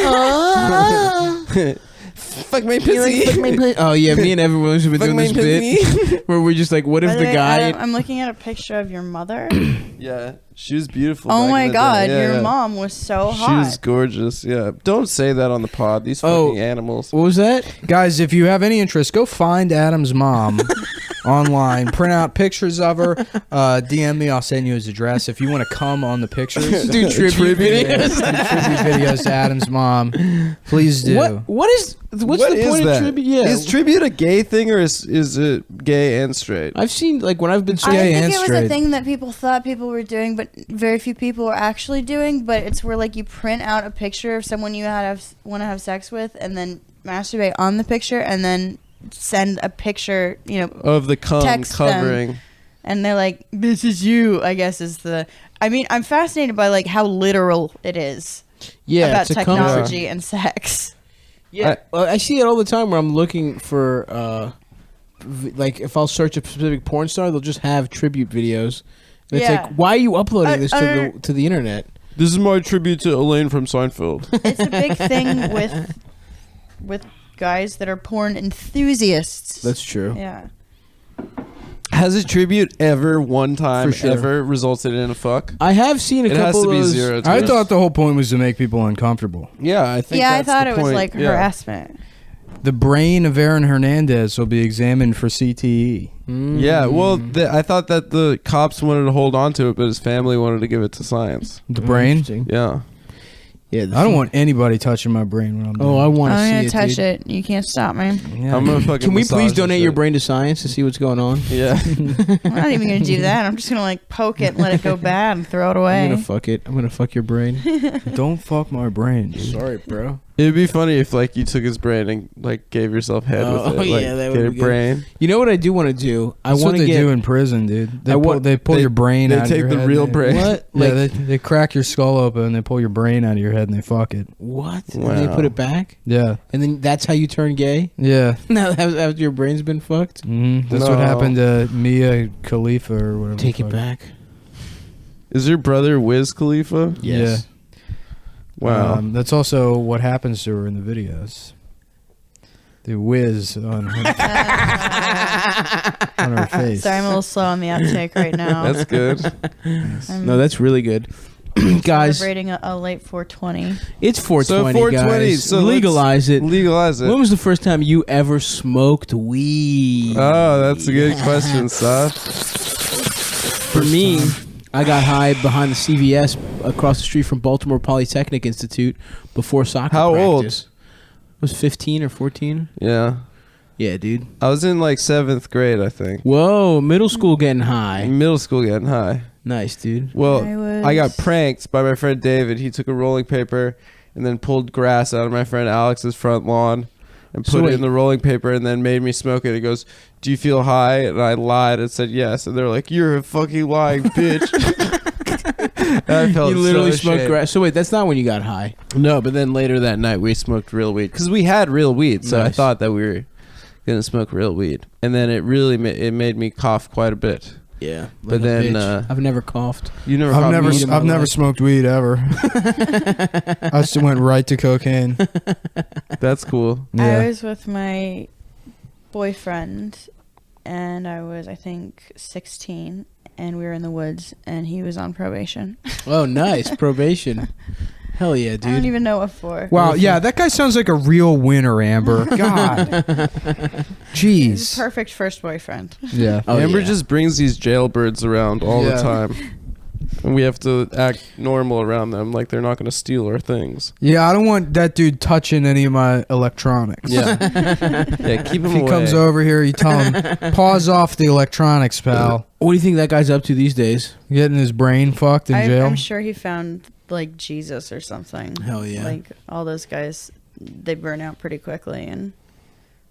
fuck my pussy. oh yeah, me and everyone have been Fuck doing my this bit pussy. where we're just like, what if By the way, guy? Adam, I'm looking at a picture of your mother. Yeah, she was beautiful. Oh back my in the god, day. Yeah, your yeah. mom was so She hot. was gorgeous. Yeah, don't say that on the pod. These Oh. fucking animals. What was that? Guys, if you have any interest, go find Adam's mom online. Print out pictures of her. DM me. I'll send you his address. If you want to come on the pictures. Do tribute videos. Do tribute videos to Adam's mom. Please do. What's the What point is of that? tribute? Yeah. Is tribute a gay thing or is it gay and straight? I've seen like when I've been I I gay think and it was straight. a thing that people thought people were doing, but very few people were actually doing. But it's where like you print out a picture of someone you want to have sex with, and then masturbate on the picture, and then send a picture, Of the cum Text them. covering. and they're like, "This is you." I guess is the. I mean, I'm fascinated by like how literal it is yeah, about it's a comfort. technology and sex. Yeah, I see it all the time where I'm looking for, like, if I'll search a specific porn star, they'll just have tribute videos. And it's Yeah. like, why are you uploading this I- to the internet? This is my tribute to Elaine from Seinfeld. It's a big thing with with guys that are porn enthusiasts. That's true. Yeah. Has a tribute ever one time For sure. ever resulted in a fuck? I have seen a It has couple to of be those. zero. I to us. thought the whole point was to make people uncomfortable. Yeah, I think. Yeah, I that's thought the it was point. like Yeah. harassment. The brain of Aaron Hernandez will be examined for CTE. Yeah, well, I thought that the cops wanted to hold on to it, but his family wanted to give it to science. The brain? Interesting. Yeah. Yeah, I don't want anybody touching my brain when I'm Oh, doing I want to I'm see gonna it. touch Dude. it. You can't stop me. Yeah. I'm gonna fucking Can we massage please and donate your shit. brain to science to see what's going on? Yeah. I'm not even gonna do that. I'm just gonna like poke it and let it go bad and throw it I'm away. gonna fuck it. I'm gonna fuck your brain. Don't fuck my brain, dude. Sorry, bro. It'd be funny if like you took his brain and like gave yourself head Oh, with it. Like, yeah, that get would a be good. brain. You know what I do want to do? I That's want what to they get. do in prison, dude. They I pull, want- they pull they- your brain they out of take your the head. real and brain. What? Yeah, Like they crack your skull open and they pull your brain out of your head and they fuck it. what? Wow. And they put it back, Yeah. and then that's how you turn gay. Yeah. Now after your brain's been fucked, That's No. what happened to Mia Khalifa or whatever. take the it fuck. back. Is your brother Wiz Khalifa? Yes. Wow. That's also what happens to her in the videos. The whiz on her, on her face. Sorry, I'm a little slow on the uptake right now. That's good. I'm No, that's really good. Guys, celebrating a late 420. it's 420, So 420, guys. so let's legalize it. Legalize it. When was the first time you ever smoked weed? Oh, that's a good question, Seth. For me, I got high behind the CVS across the street from Baltimore Polytechnic Institute before soccer How old? practice. Was 15 or 14? Yeah. Yeah, dude. I was in like 7th grade, I think. Whoa, middle school getting high. Middle school getting high. Nice, dude. Well, I got was- pranked by my friend David. He took a rolling paper and then pulled grass out of my friend Alex's front lawn and So put it wait. in the rolling paper and then made me smoke it. He goes, "Do you feel high?" And I lied and said yes. And they're like, "You're a fucking lying bitch." I felt You literally so smoked ashamed. grass. So wait, that's not when you got high. No, but then later that night we smoked real weed because we had real weed. So I Nice. thought that we were gonna smoke real weed, and then it really it made me cough quite a bit. Yeah, But then, I've never coughed. You never. I've caught never, weed in my I've never life? smoked weed ever. I just went right to cocaine. That's cool. Yeah. I was with my boyfriend, and I was, I think, 16, and we were in the woods, and he was on probation. Oh, nice probation. Hell yeah, I don't dude. even know what for. Wow, yeah, that guy sounds like a real winner, Amber. God. He's Jeez. a perfect first boyfriend. Yeah. Oh, Amber yeah. just brings these jailbirds around all the Yeah. time, and we have to act normal around them, like they're not going to steal our things. Yeah, I don't want that dude touching any of my electronics. Yeah, yeah. Keep him If he away. comes over here, you tell him, pause off the electronics, pal. What do you think that guy's up to these days? Getting his brain fucked in jail. I'm sure he found like Jesus or something. Hell yeah. Like all those guys, they burn out pretty quickly, and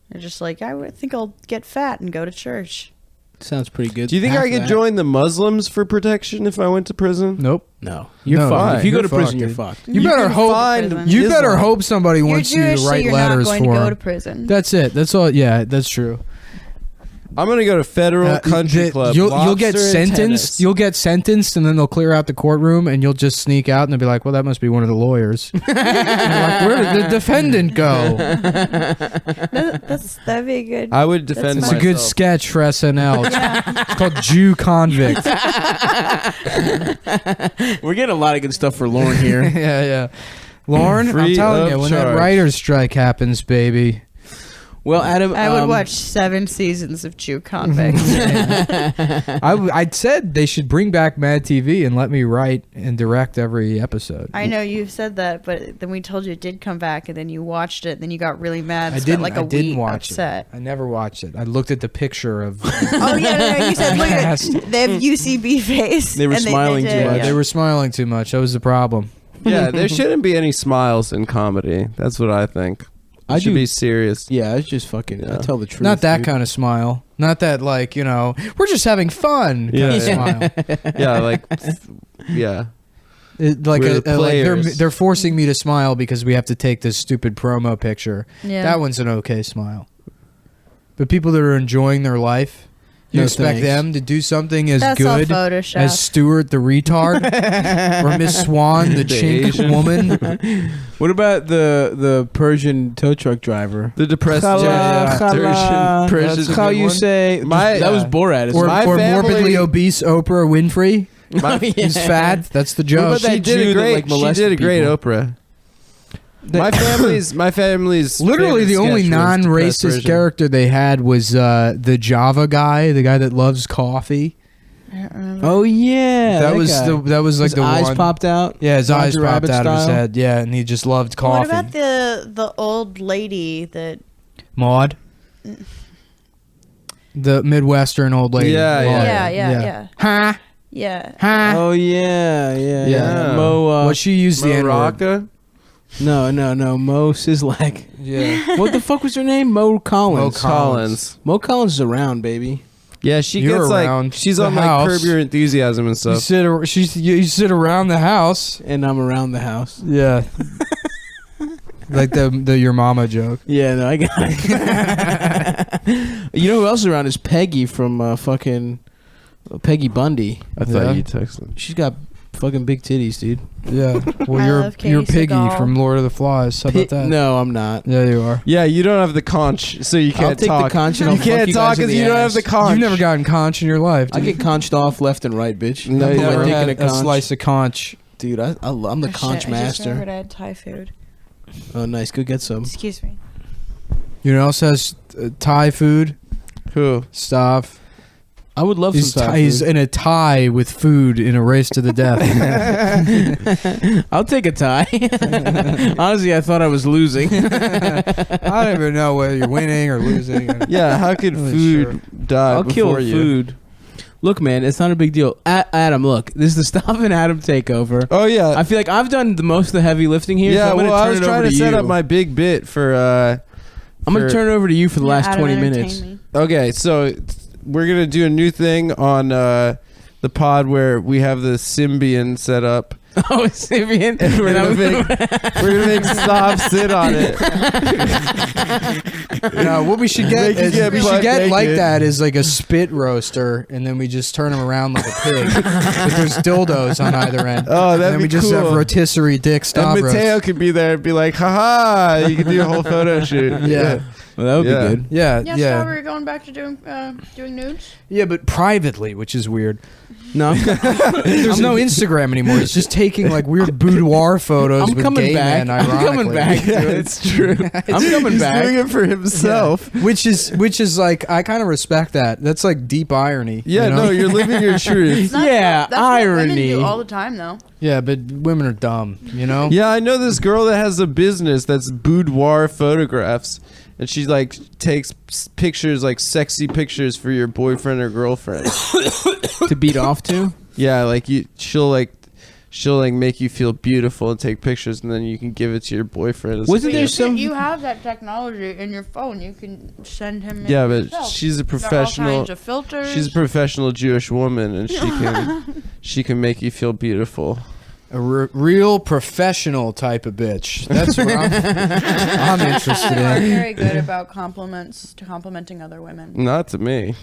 they're just like, I would think I'll get fat and go to church. Sounds pretty good. Do you think Half I could that. join the Muslims for protection if I went to prison? Nope. No, you're No, fucked. If you go you're to prison, fucked, you're dude. fucked. You better can hope. find Prison. You better Islam. hope somebody wants You're you Jewish, to so write you're letters not going for to go him. to prison. That's it. That's all. Yeah, that's true. I'm gonna go to Federal Country the- Club. You'll lobster get and sentenced. tennis. You'll get sentenced, and then they'll clear out the courtroom, and you'll just sneak out, and they'll be like, "Well, that must be one of the lawyers." And you're like, where did the defendant go? That'd be a good. I would defend It's myself. a good sketch for SNL. It's called Jew Convict. We're getting a lot of good stuff for Lauren here. Yeah, yeah. Lauren, I'm Free telling of you, when that charge. writer's strike happens, baby. Well, Adam, I would watch 7 seasons of Jew Convict. I said they should bring back Mad TV and let me write and direct every episode. I know you've said that, but then we told you it did come back, and then you watched it, and then you got really mad. I Spent didn't. like a I didn't week watch upset. it. I never watched it. I looked at the picture of. Oh yeah, you said look at it. They have UCB face. They were and smiling too did, much. yeah. They were smiling too much. That was the problem. Yeah, there shouldn't be any smiles in comedy. That's what I think. I It should do- be serious. Yeah, it's just fucking. I Yeah. tell the truth. Not that dude. kind of smile. Not that we're just having fun kind of smile. Yeah, like, yeah. Like We're the players. they're forcing me to smile because we have to take this stupid promo picture. Yeah. That one's an okay smile. But people that are enjoying their life You No expect thanks. them to do something as That's all good Photoshop. as Stuart the retard or Miss Swan the chink Asian. woman? What about the Persian tow truck driver? The depressed yeah. Khala. Persian. That's a How good you one. say? My- that was yeah. Borat. Or, My or family- morbidly obese Oprah Winfrey? My- He's fat. That's the What joke. about that She did Jew a that, great. like, She molested did a great people? Oprah. My family's Literally the favorite only sketch was Depressed non-racist Persian. character they had was the Java guy, the guy that loves coffee. I don't remember. Oh yeah, that was guy. that was like His the eyes one. popped out. Yeah, his Roger eyes popped Rabbit out of his style. head. Yeah, and he just loved coffee. What about the old lady that? Maud? The Midwestern old lady. Yeah, Maud. Yeah. Huh? Yeah. Huh? Oh yeah. Yeah. Mo. What she used the N-word. Morocco? No. Mo Sislak. Yeah. What the fuck was her name? Mo Collins. Mo Collins. Mo Collins is around, baby. Yeah, she You're gets around like she's the on like house. Curb Your Enthusiasm and You stuff. you sit around the house. And I'm around the house. Yeah. Like the your mama joke. Yeah, no, I got it. You know who else is around is Peggy from fucking Peggy Bundy. I thought Yeah. you texted. She's got fucking big titties, dude. Yeah. Well, I you're love Katie Piggy Seagal. from Lord of the Flies. How about that? No, I'm not. Yeah, you are. Yeah, you don't have the conch, so you can't I'll take talk. the conch and I'll you can't fuck you talk guys in because the you don't have ass. the conch. You've never gotten conch in your life. I Dude. get conched off left and right, bitch. No, I you put my never dick had in a a conch. slice of conch. Dude, I'm the Oh, conch shit, I just master. remembered I had Thai food. Oh, nice. Go get some. Excuse me. You know who else has Thai food? Who? Stav. I would love He's, some Thai he's food. in a tie with food in a race to the death. I'll take a tie. Honestly, I thought I was losing. I don't even know whether you're winning or losing. Yeah, how could Really food die I'll kill before you? food. Look, man, it's not a big deal. Adam, look, this is the Stav and Adam takeover. Oh yeah, I feel like I've done the most of the heavy lifting here. yeah. so I'm gonna Well, I turn was it trying over to set you. up my big bit for. I'm gonna turn it over to you for the last Adam, 20 entertain minutes. me. Okay, so we're gonna do a new thing on the pod where we have the Symbian set up. Oh, Simeon. And we're gonna make Stav sit on it. No, what we should get Make you is get we butt should get like naked. that is like a spit roaster, and then we just turn him around like a pig. But there's dildos on either end. Oh, And that'd then be we just cool. have rotisserie dick And Stavros. Mateo could be there and be like, haha, you can do a whole photo shoot. Yeah. Well, that would Yeah. be good. Yeah, Yeah, yeah, Strawberry going back to doing nudes. yeah, but privately, which is weird. No, There's no Instagram anymore. It's just taking like weird boudoir photos I'm with coming gay back. men. I'm coming ironically. back. Yeah, it's true. I'm coming He's back. doing it for himself. Which is like I kind of respect that. That's like deep irony. Yeah, you know? no, you're living your truth. It's not- Yeah, that's what women irony. do all the time, though. Yeah, but women are dumb. You know. Yeah, I know this girl that has a business that's boudoir photographs, and she like takes pictures, like sexy pictures for your boyfriend or girlfriend. To beat off to. Yeah, like she'll make you feel beautiful and take pictures, and then you can give it to your boyfriend. as a Wasn't there gift. some- You have that technology in your phone. You can send him. Yeah, it but yourself. she's a There are all professional. kinds of filters. She's a professional Jewish woman, and she can make you feel beautiful. A real professional type of bitch. That's what I'm interested Women are in. very good about complimenting other women. Not to me.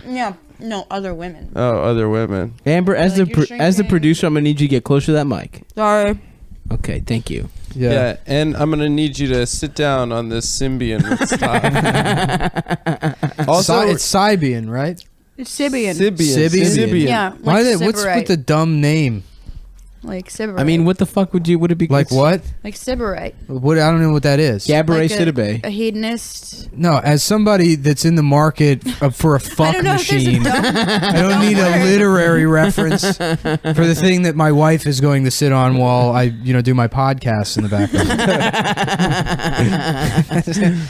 Yeah, no, other women. Oh, other women. Amber, as Like, the you're as the shrinking. producer, I'm gonna need you to get closer to that mic. Sorry. Okay, thank you. Yeah. And I'm gonna need you to sit down on this Symbian and stop. Also, It's Sibian, right? It's Sibian. Sybian. Sybian. Yeah. Like Why? What's Sybarite. with the dumb name? Like Sybarite. I mean, what the fuck would it be? Like what? Like Sybarite. What? I don't know what that is. Gabourey Like Sidibe. a hedonist. No, as somebody that's in the market for a fuck don't know if there's a machine, dumb- I don't need a literary reference for the thing that my wife is going to sit on while I, do my podcast in the background.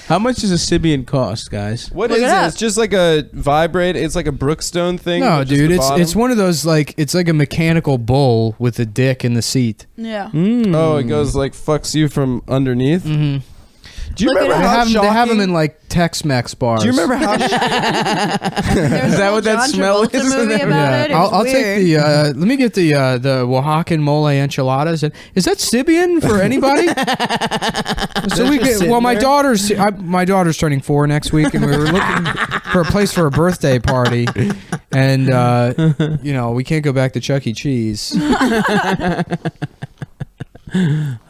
How much does a Sibian cost, guys? What Look is it it? up. It's just like a vibrate. It's like a Brookstone thing. No, with just dude, the it's bottom. one of those it's like a mechanical bull with a dick in the seat. Yeah. Mm. Oh, it goes like fucks you from underneath. Mm-hmm. Do you Look it remember up. how They have them shocking- in like Tex-Mex bars. Do you remember how? There's Is that a whole what that John smell Travolta is? movie about Yeah, it. It was I'll weird. take the. Let me get the Oaxacan mole enchiladas. Is that Sibian for anybody? So we just get. Well, sitting my daughter's turning 4 next week, and we were looking for a place for a birthday party, and we can't go back to Chuck E. Cheese.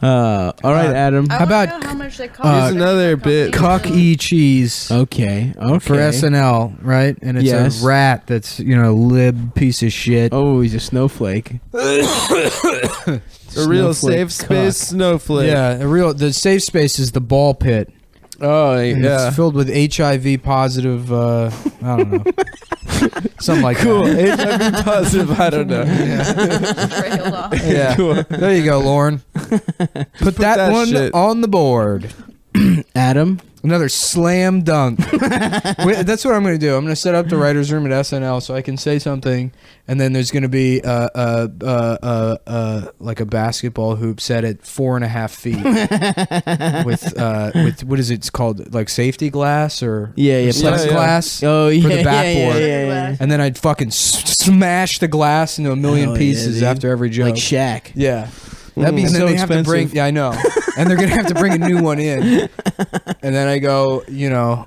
All right, Adam. I How wanna about, know how much they cost. Here's another bit. Cuck E. Cheese. Okay. For SNL, right? And it's Yes. a rat that's lib piece of shit. Oh, he's a snowflake. A real Snowflake safe space snowflake. Yeah, the safe space is the ball pit. Oh And yeah. it's filled with HIV positive. I don't know, something like Cool. that. HIV positive. I don't know. Trailed off. Yeah, Cool. there you go, Lauren. Put that that one shit. on the board. Adam. Another slam dunk. Wait, that's what I'm going to do. I'm going to set up the writers' room at SNL so I can say something, and then there's going to be like a basketball hoop set at 4.5 feet with what is it? It's called like safety glass or Yeah. plexiglass. Oh yeah. For the backboard. Yeah. And then I'd fucking smash the glass into a million Hell yeah, pieces dude. after every joke. Like Shaq. Yeah. That'd be And and then so they have to bring. expensive. Yeah, I know. And they're gonna have to bring a new one in. And then I go,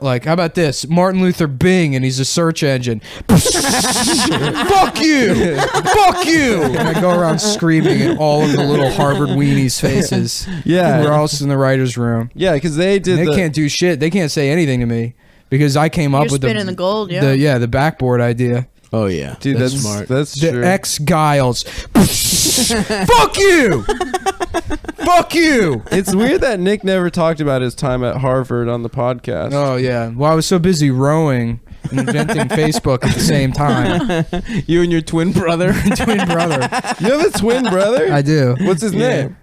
like, how about this? Martin Luther Bing, and he's a search engine. Fuck you! Fuck you! And I go around screaming at all of the little Harvard weenies' faces. Yeah. We're all in the writers' room. Yeah, because they did. They can't do shit. They can't say anything to me because I came up You're with spinning the gold, yeah. the backboard idea. Oh yeah. Dude, that's smart. That's The true. X Giles. Fuck you! Fuck you! It's weird that Nick never talked about his time at Harvard on the podcast. Oh yeah. Well, I was so busy rowing and inventing Facebook at the same time. You and your twin brother. Twin brother. You have a twin brother? I do. What's his name?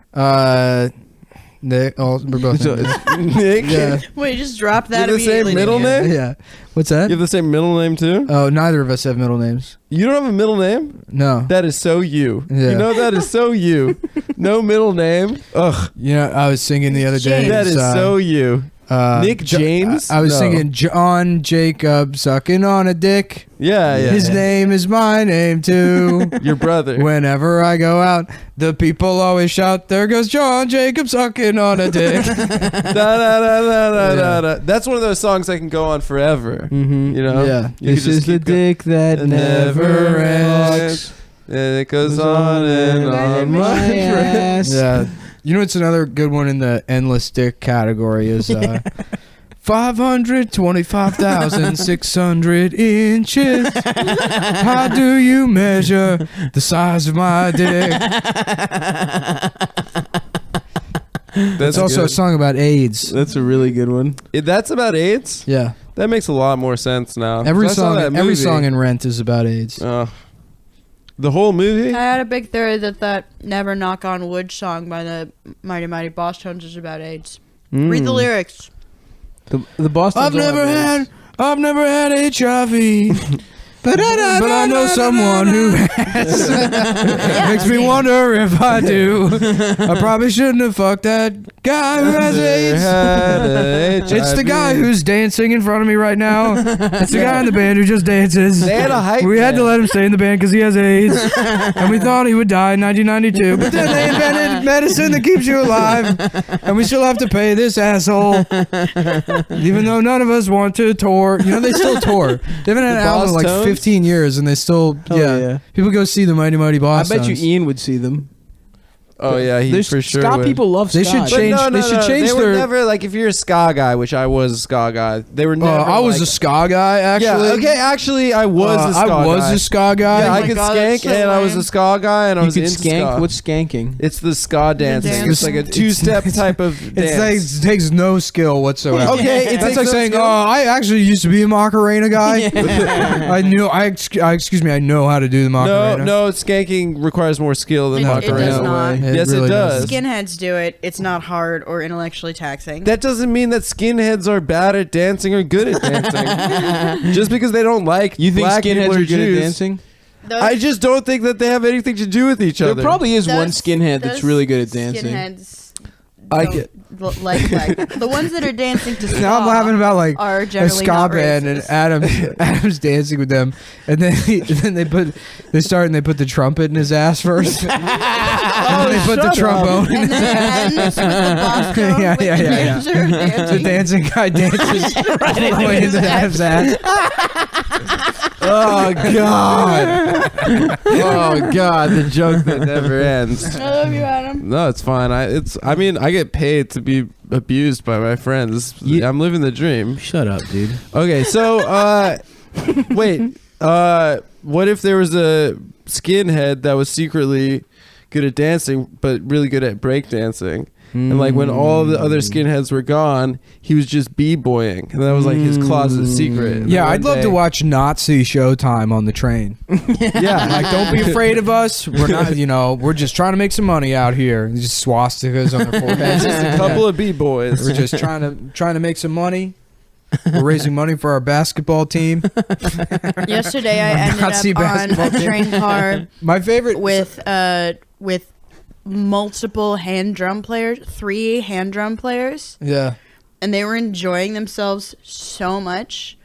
Nick. Oh, we're both. So named it's Nick. Yeah. Wait, just drop that You have the same immediately. middle name? Yeah. What's that? You have the same middle name too? Oh, neither of us have middle names. You don't have a middle name? No. That is so you. Yeah. You know that is so you. No middle name. Ugh. I was singing the other day. James. That is so you. Nick James? I was No. singing John Jacob sucking on a dick. Yeah, yeah. His name is my name too. Your brother. Whenever I go out, the people always shout, "There goes John Jacob sucking on a dick." Da, da, da, da, da, da, da. That's one of those songs that can go on forever. Mm-hmm. You know? Yeah. You This could just is the keep going. dick that It never never ends. And it goes on and on. My My ass. Yeah. You know what's another good one in the endless dick category is 525,600 inches. How do you measure the size of my dick? It's also a good. song about AIDS. That's a really good one. That's about AIDS? Yeah. That makes a lot more sense now. Every I saw that every movie. song in Rent is about AIDS. The whole movie? I had a big theory that Never Knock on Wood song by the Mighty Mighty Boss Tones is about AIDS. Read the lyrics. The Boston. I've never had HIV. But I know someone who has. Makes me wonder if I do. I probably shouldn't have fucked that guy who has AIDS. It's the guy who's dancing in front of me right now. It's the guy in the band who just dances. They had a hype We had to man. let him stay in the band because he has AIDS. And we thought he would die in 1992. But then they invented medicine that keeps you alive. And we still have to pay this asshole. Even though none of us want to tour. They still tour. They haven't had The an album in Boss like Tones? 15 years and they still, Hell yeah. People go see the Mighty Mighty I Boss bet you Tones. Ian would see them. Oh yeah, he There's for sure ska would. people love ska. They should But change- no, they should change they their- were never like if you're a ska guy, which I was a ska guy. They were never. I was a ska guy, actually. Yeah, okay, actually, I was a ska guy. I was a ska guy. Yeah, Oh I my could God, skank, that's so and I was lame. a ska guy, and I You was could into skank. ska. What's skanking? It's the ska dancing. dance. It's like a two-step type of dance. It takes no skill whatsoever. Okay, it That's takes like no saying, skill. I actually used to be a Macarena guy. I know how to do the Macarena. No, skanking requires more skill than It Macarena. does not. Yes, it does. Skinheads do it. It's not hard or intellectually taxing. That doesn't mean that skinheads are bad at dancing or good at dancing. Just because they don't like You think black skinheads people or are good Jews. at dancing? Those- I just don't think that they have anything to do with each There other. probably is one those- skinhead that's those really good at dancing. Skinheads I don't get- like the ones that are dancing to ska. Now I'm laughing about like are a generally ska not band and racist. Adam's dancing with them, and then they put the trumpet in his ass first. And then they put the trombone in And his then ass. it ends with the boss drum Yeah, with yeah, the yeah, yeah. dancer The dancing. dancing guy dances right into Adam's ass. Oh god. Oh god, the joke that never ends. I love you, Adam. No, it's fine. I mean, I get paid to be abused by my friends. I'm living the dream. Shut up, dude. Okay, so wait. What if there was a skinhead that was secretly good at dancing but really good at breakdancing? And like when all the other skinheads were gone, he was just b-boying, and that was like his closet secret. And Yeah, then I'd one love to day- watch Nazi Showtime on the train. Yeah, Like, don't be afraid of us. We're not, we're just trying to make some money out here. Just swastikas on their foreheads. just a couple of b-boys. We're just trying to make some money. We're raising money for our basketball team. Yesterday, I ended Nazi up on basketball a team. train car My favorite with multiple hand drum players, 3 hand drum players, Yeah. and they were enjoying themselves so much.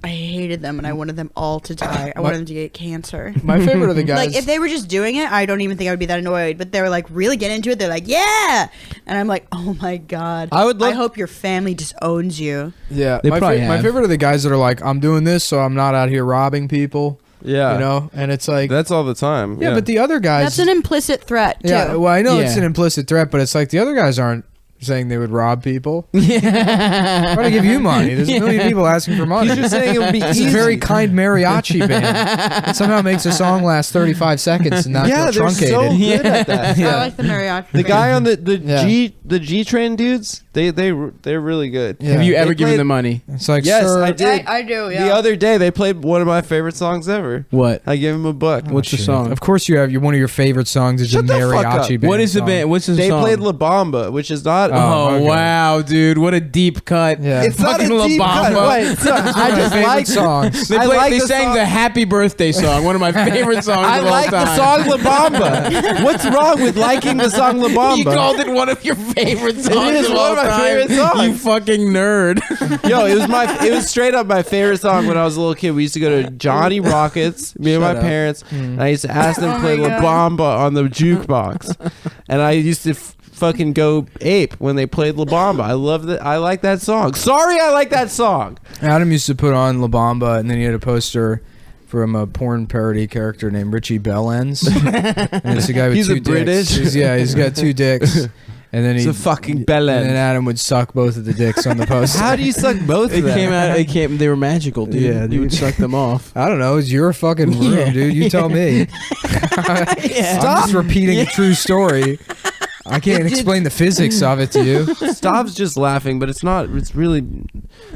I hated them, and I wanted them all to die. I wanted them to get cancer. My favorite are the guys. Like, if they were just doing it, I don't even think I would be that annoyed. But they were like really getting into it. They're like, yeah, and I'm like, oh my god. I hope your family disowns you. yeah, They my, probably my have. favorite are the guys that are like, I'm doing this, so I'm not out here robbing people. Yeah, And it's like, that's all the time. yeah, but the other guys. That's an implicit threat too. yeah, well, I know it's Yeah. an implicit threat, but it's like the other guys aren't saying they would rob people. Yeah. Trying to give you money. There's a million people asking for money. He's just saying it would be It's easy. a very kind mariachi band. It somehow makes a song last 35 seconds and not yeah, feel they're truncated. so good at that. Yeah. I like the mariachi. The guy on Yeah. the G train dudes, they're really good. Yeah. Have you ever They given played- them money? It's like, Yes, sir, I did. I do. Yeah. The other day they played one of my favorite songs ever. What? I gave him a buck. What's the shit. song? Of course you have. One of your favorite songs is Shut a the fuck up. mariachi band. What is the song. band? What's the They song? played La Bamba, which is not. Oh, okay. wow, dude! What a deep cut. Yeah. It's not a Fucking La deep cut. Bamba. Wait, so, I my just favorite like songs. They, I played, like they the sang song- the Happy Birthday song, one of my favorite songs I of all like time. the song La Bamba. What's wrong with liking the song La Bamba? You called it one of your favorite songs is of one all of my time. favorite songs. You fucking nerd. Yo, it was straight up my favorite song when I was a little kid. We used to go to Johnny Rockets, me and my Shut up. parents, and I used to ask them to Oh play my La God. Bamba on the jukebox, and I used to fucking go ape when they played La Bamba. I love that. I like that song. Sorry, I like that song. Adam used to put on La Bamba, and then he had a poster from a porn parody character named Richie Bellends. And it's a guy with He's two a British? dicks. He's got 2 dicks. And then It's he a fucking And then bellend. Adam would suck both of the dicks on the poster. How do you suck both It of them? came out. It came. They were magical, dude. Yeah, You would dude. suck them off. I don't know. It's your fucking room, Yeah. dude. You tell me. I'm just repeating a true story. I can't explain the physics of it to you. Stav's just laughing, but it's not. It's really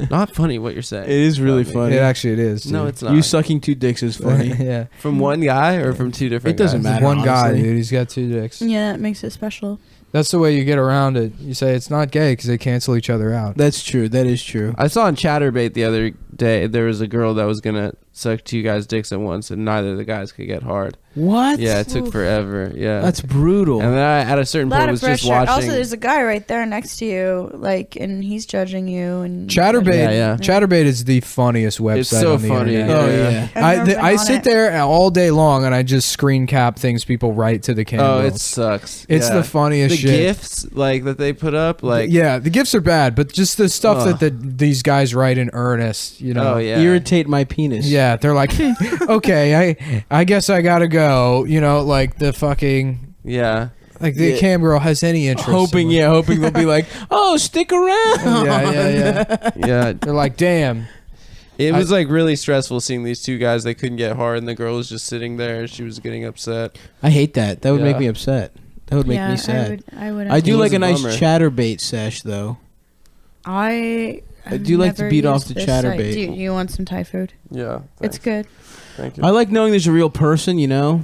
not funny what you're saying. It is really about me. funny. It is. Dude. No, it's not. You sucking 2 dicks is funny. Yeah. From one guy or from 2 different. It doesn't guys? matter. One guy, honestly. dude. He's got 2 dicks. Yeah, that makes it special. That's the way you get around it. You say it's not gay because they cancel each other out. That's true. That is true. I saw on Chatterbait the other day there was a girl that was gonna suck 2 guys' dicks at once, and neither of the guys could get hard. What? Yeah, it took Oof. forever. Yeah, That's brutal. And then at a certain A lot point of was just pressure. watching. Also, there's a guy right there next to you, like, and he's judging you. And Chatterbait. Yeah, yeah. Chatterbait is the funniest website It's so on the funny. internet. Oh, yeah. yeah. I've never been I on sit it. there all day long and I just screen cap things people write to the camera. Oh, it sucks. It's Yeah. the funniest the shit. gifs like that they put up. Like, yeah, the gifts are bad, but just the stuff Ugh. that these guys write in earnest, you know. oh yeah, Irritate my penis. Yeah, they're like, okay, I guess I gotta go. You know, like the fucking yeah. like the Yeah. cam girl has any interest. Hoping, in hoping they'll be like, oh, stick around. yeah. Yeah, They're like, damn. it was like really stressful seeing these 2 guys. They couldn't get hard, and the girl was just sitting there. She was getting upset. I hate that. That would make Yeah. me upset. That would make yeah, me sad. I would. I do It like was a a nice bummer. chatterbait sesh, though. I do you like to never beat off used the this site. chatterbait? Do you want some Thai food? Yeah, It's good. Thank you. I like knowing there's a real person, you know?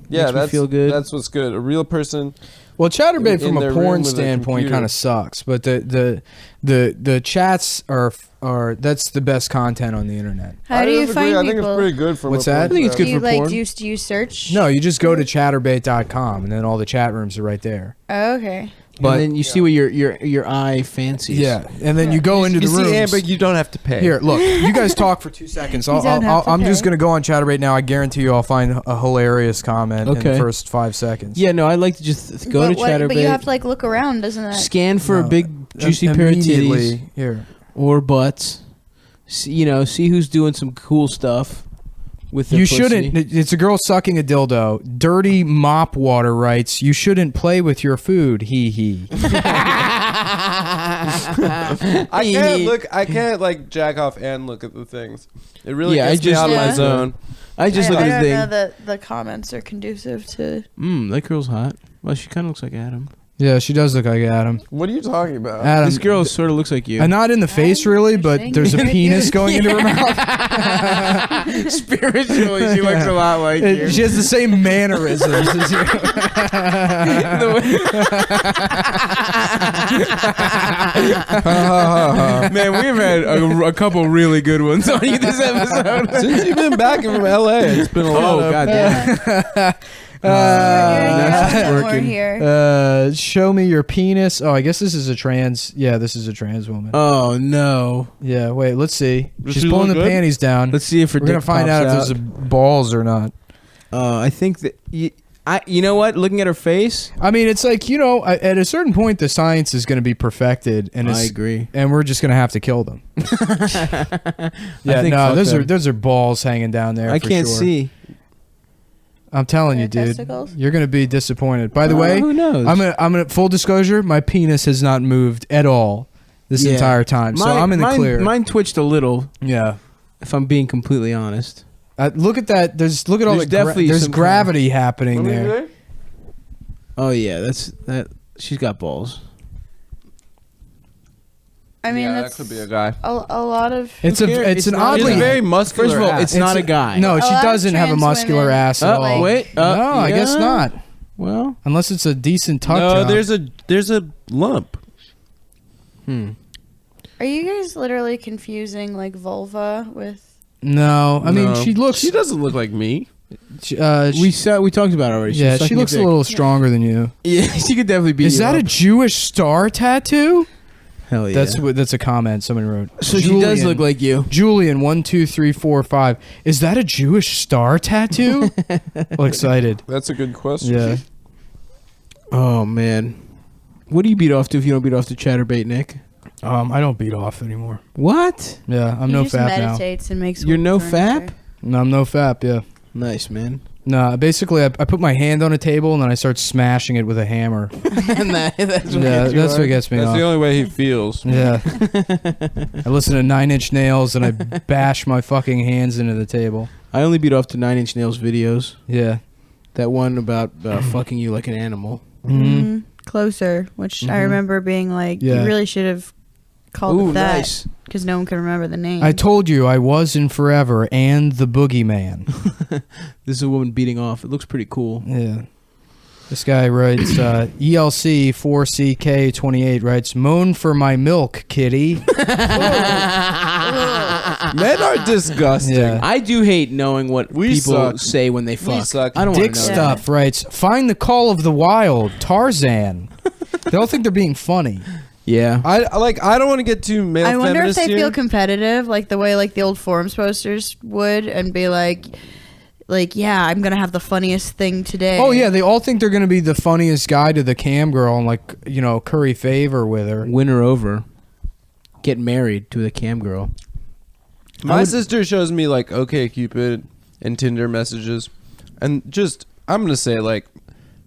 yeah, makes me that's feel good. That's what's good. A real person. Well, Chatterbait In from a their room porn with a standpoint computer. kind of sucks, but the chats are that's the best content on the internet. How do you find people? good What's that? I think it's do good you for like? porn. Do you search? No, you just go to chatterbait.com and then all the chat rooms are right there. Oh, okay. But and then you see what your eye fancies. Yeah, and then you go into the you room. see Amber, you don't have to pay. Here, look. You guys talk for 2 seconds. You don't have to I'm just pay. gonna go on Chatterbait now. I guarantee you, I'll find a hilarious comment in the Okay. first 5 seconds. Yeah, no, I like to just go to Chatterbait. But you have to like look around, doesn't that? Scan for No, a big juicy pair of immediately. titties Here. or butts. See who's doing some cool stuff with their You pussy. shouldn't. It's a girl sucking a dildo. Dirty Mop Water writes, "You shouldn't play with your food." Hee hee. I can't like jack off and look at the things. It really Yeah, gets me out of my Yeah. zone. I just I look at don't the know thing. that the comments are conducive to. That girl's hot. Well, she kind of looks like Adam. Yeah, she does look like Adam. What are you talking about? Adam. This girl sort of looks like you. Not in the face, really, but interesting. there's a penis going into her mouth. Spiritually, she looks a lot like She has the same mannerisms as you. Man, we've had a couple really good ones on you this episode. Since you've been back from LA, it's been a lot of. goddamn. Uh, We're working. here. Show me your penis. Oh, I guess this is a trans. Yeah, this is a trans woman. Oh no! Yeah, wait, let's see. Does She's she pulling the look good? panties down. Let's see if her We're gonna dick find pops out if there's balls or not. I think that you know what? Looking at her face, I mean, it's like, at a certain point, the science is going to be perfected, and I agree. and we're just going to have to kill them. Yeah, think no, fuck them. those are balls hanging down there. I for can't sure. see. I'm telling you, Their dude. testicles? You're going to be disappointed. By the way, who knows? I'm gonna full disclosure, my penis has not moved at all this Yeah. entire time. So I'm in the clear. Mine twitched a little, Yeah. if I'm being completely honest. Look at that. Look at all There's the definitely there's some gravity happening there. Oh yeah, that. She's got balls. I mean, yeah, that that's could be a guy. a lot of. It's Who cares? it's an not- He's oddly a very muscular. First of all, ass. it's not a guy. No, A she lot of doesn't have a trans muscular women, ass at all. like- Wait. No, I guess yeah. not. Well, Unless it's a decent tuck No, job. there's a lump. Are you guys literally confusing like vulva with? No, I mean No. she looks. She doesn't look like me. She, we talked about it already. She yeah, was she sucking looks a dick. little stronger than you. Yeah, she could definitely be. Is that a up. Jewish star tattoo? Hell yeah? That's a comment someone wrote. so. She does look like you. Julian 1 2 3 4 5. Is that a Jewish star tattoo? Well, excited. That's a good question. Yeah. Oh man, what do you beat off to if you don't beat off to Chatterbait, Nick? I don't beat off anymore. What? Yeah, I'm He no just fap now. meditates and makes. You're no furniture. fap? No, I'm no fap. Yeah. Nice man. No, basically, I put my hand on a table and then I start smashing it with a hammer. And that's Yeah, that's what gets me That's off. the only way he feels. Yeah. I listen to 9 Inch Nails and I bash my fucking hands into the table. I only beat off to 9 Inch Nails videos. Yeah. That one about fucking you like an animal. Mm-hmm. Closer, which I remember being like, Yeah. you really should have called Ooh, it that nice. because no one can remember the name. I told you I was in Forever and the Boogeyman. This is a woman beating off. It looks pretty cool. Yeah. This guy writes, ELC4CK28 writes, moan for my milk, kitty. Men are disgusting. Yeah. I do hate knowing what We people suck. say when they fuck. suck. I don't want Dick to know. Stuff writes, find the call of the wild, Tarzan. They all think they're being funny. Yeah. I don't want to get too male I wonder if feminist they here. feel competitive, like the way like the old forums posters would, and be like, yeah, I'm gonna have the funniest thing today. Oh, yeah, they all think they're going to be the funniest guy to the cam girl and, like, curry favor with her. Win her over. Get married to the cam girl. My sister shows me like OkCupid and Tinder messages, and just I'm gonna say like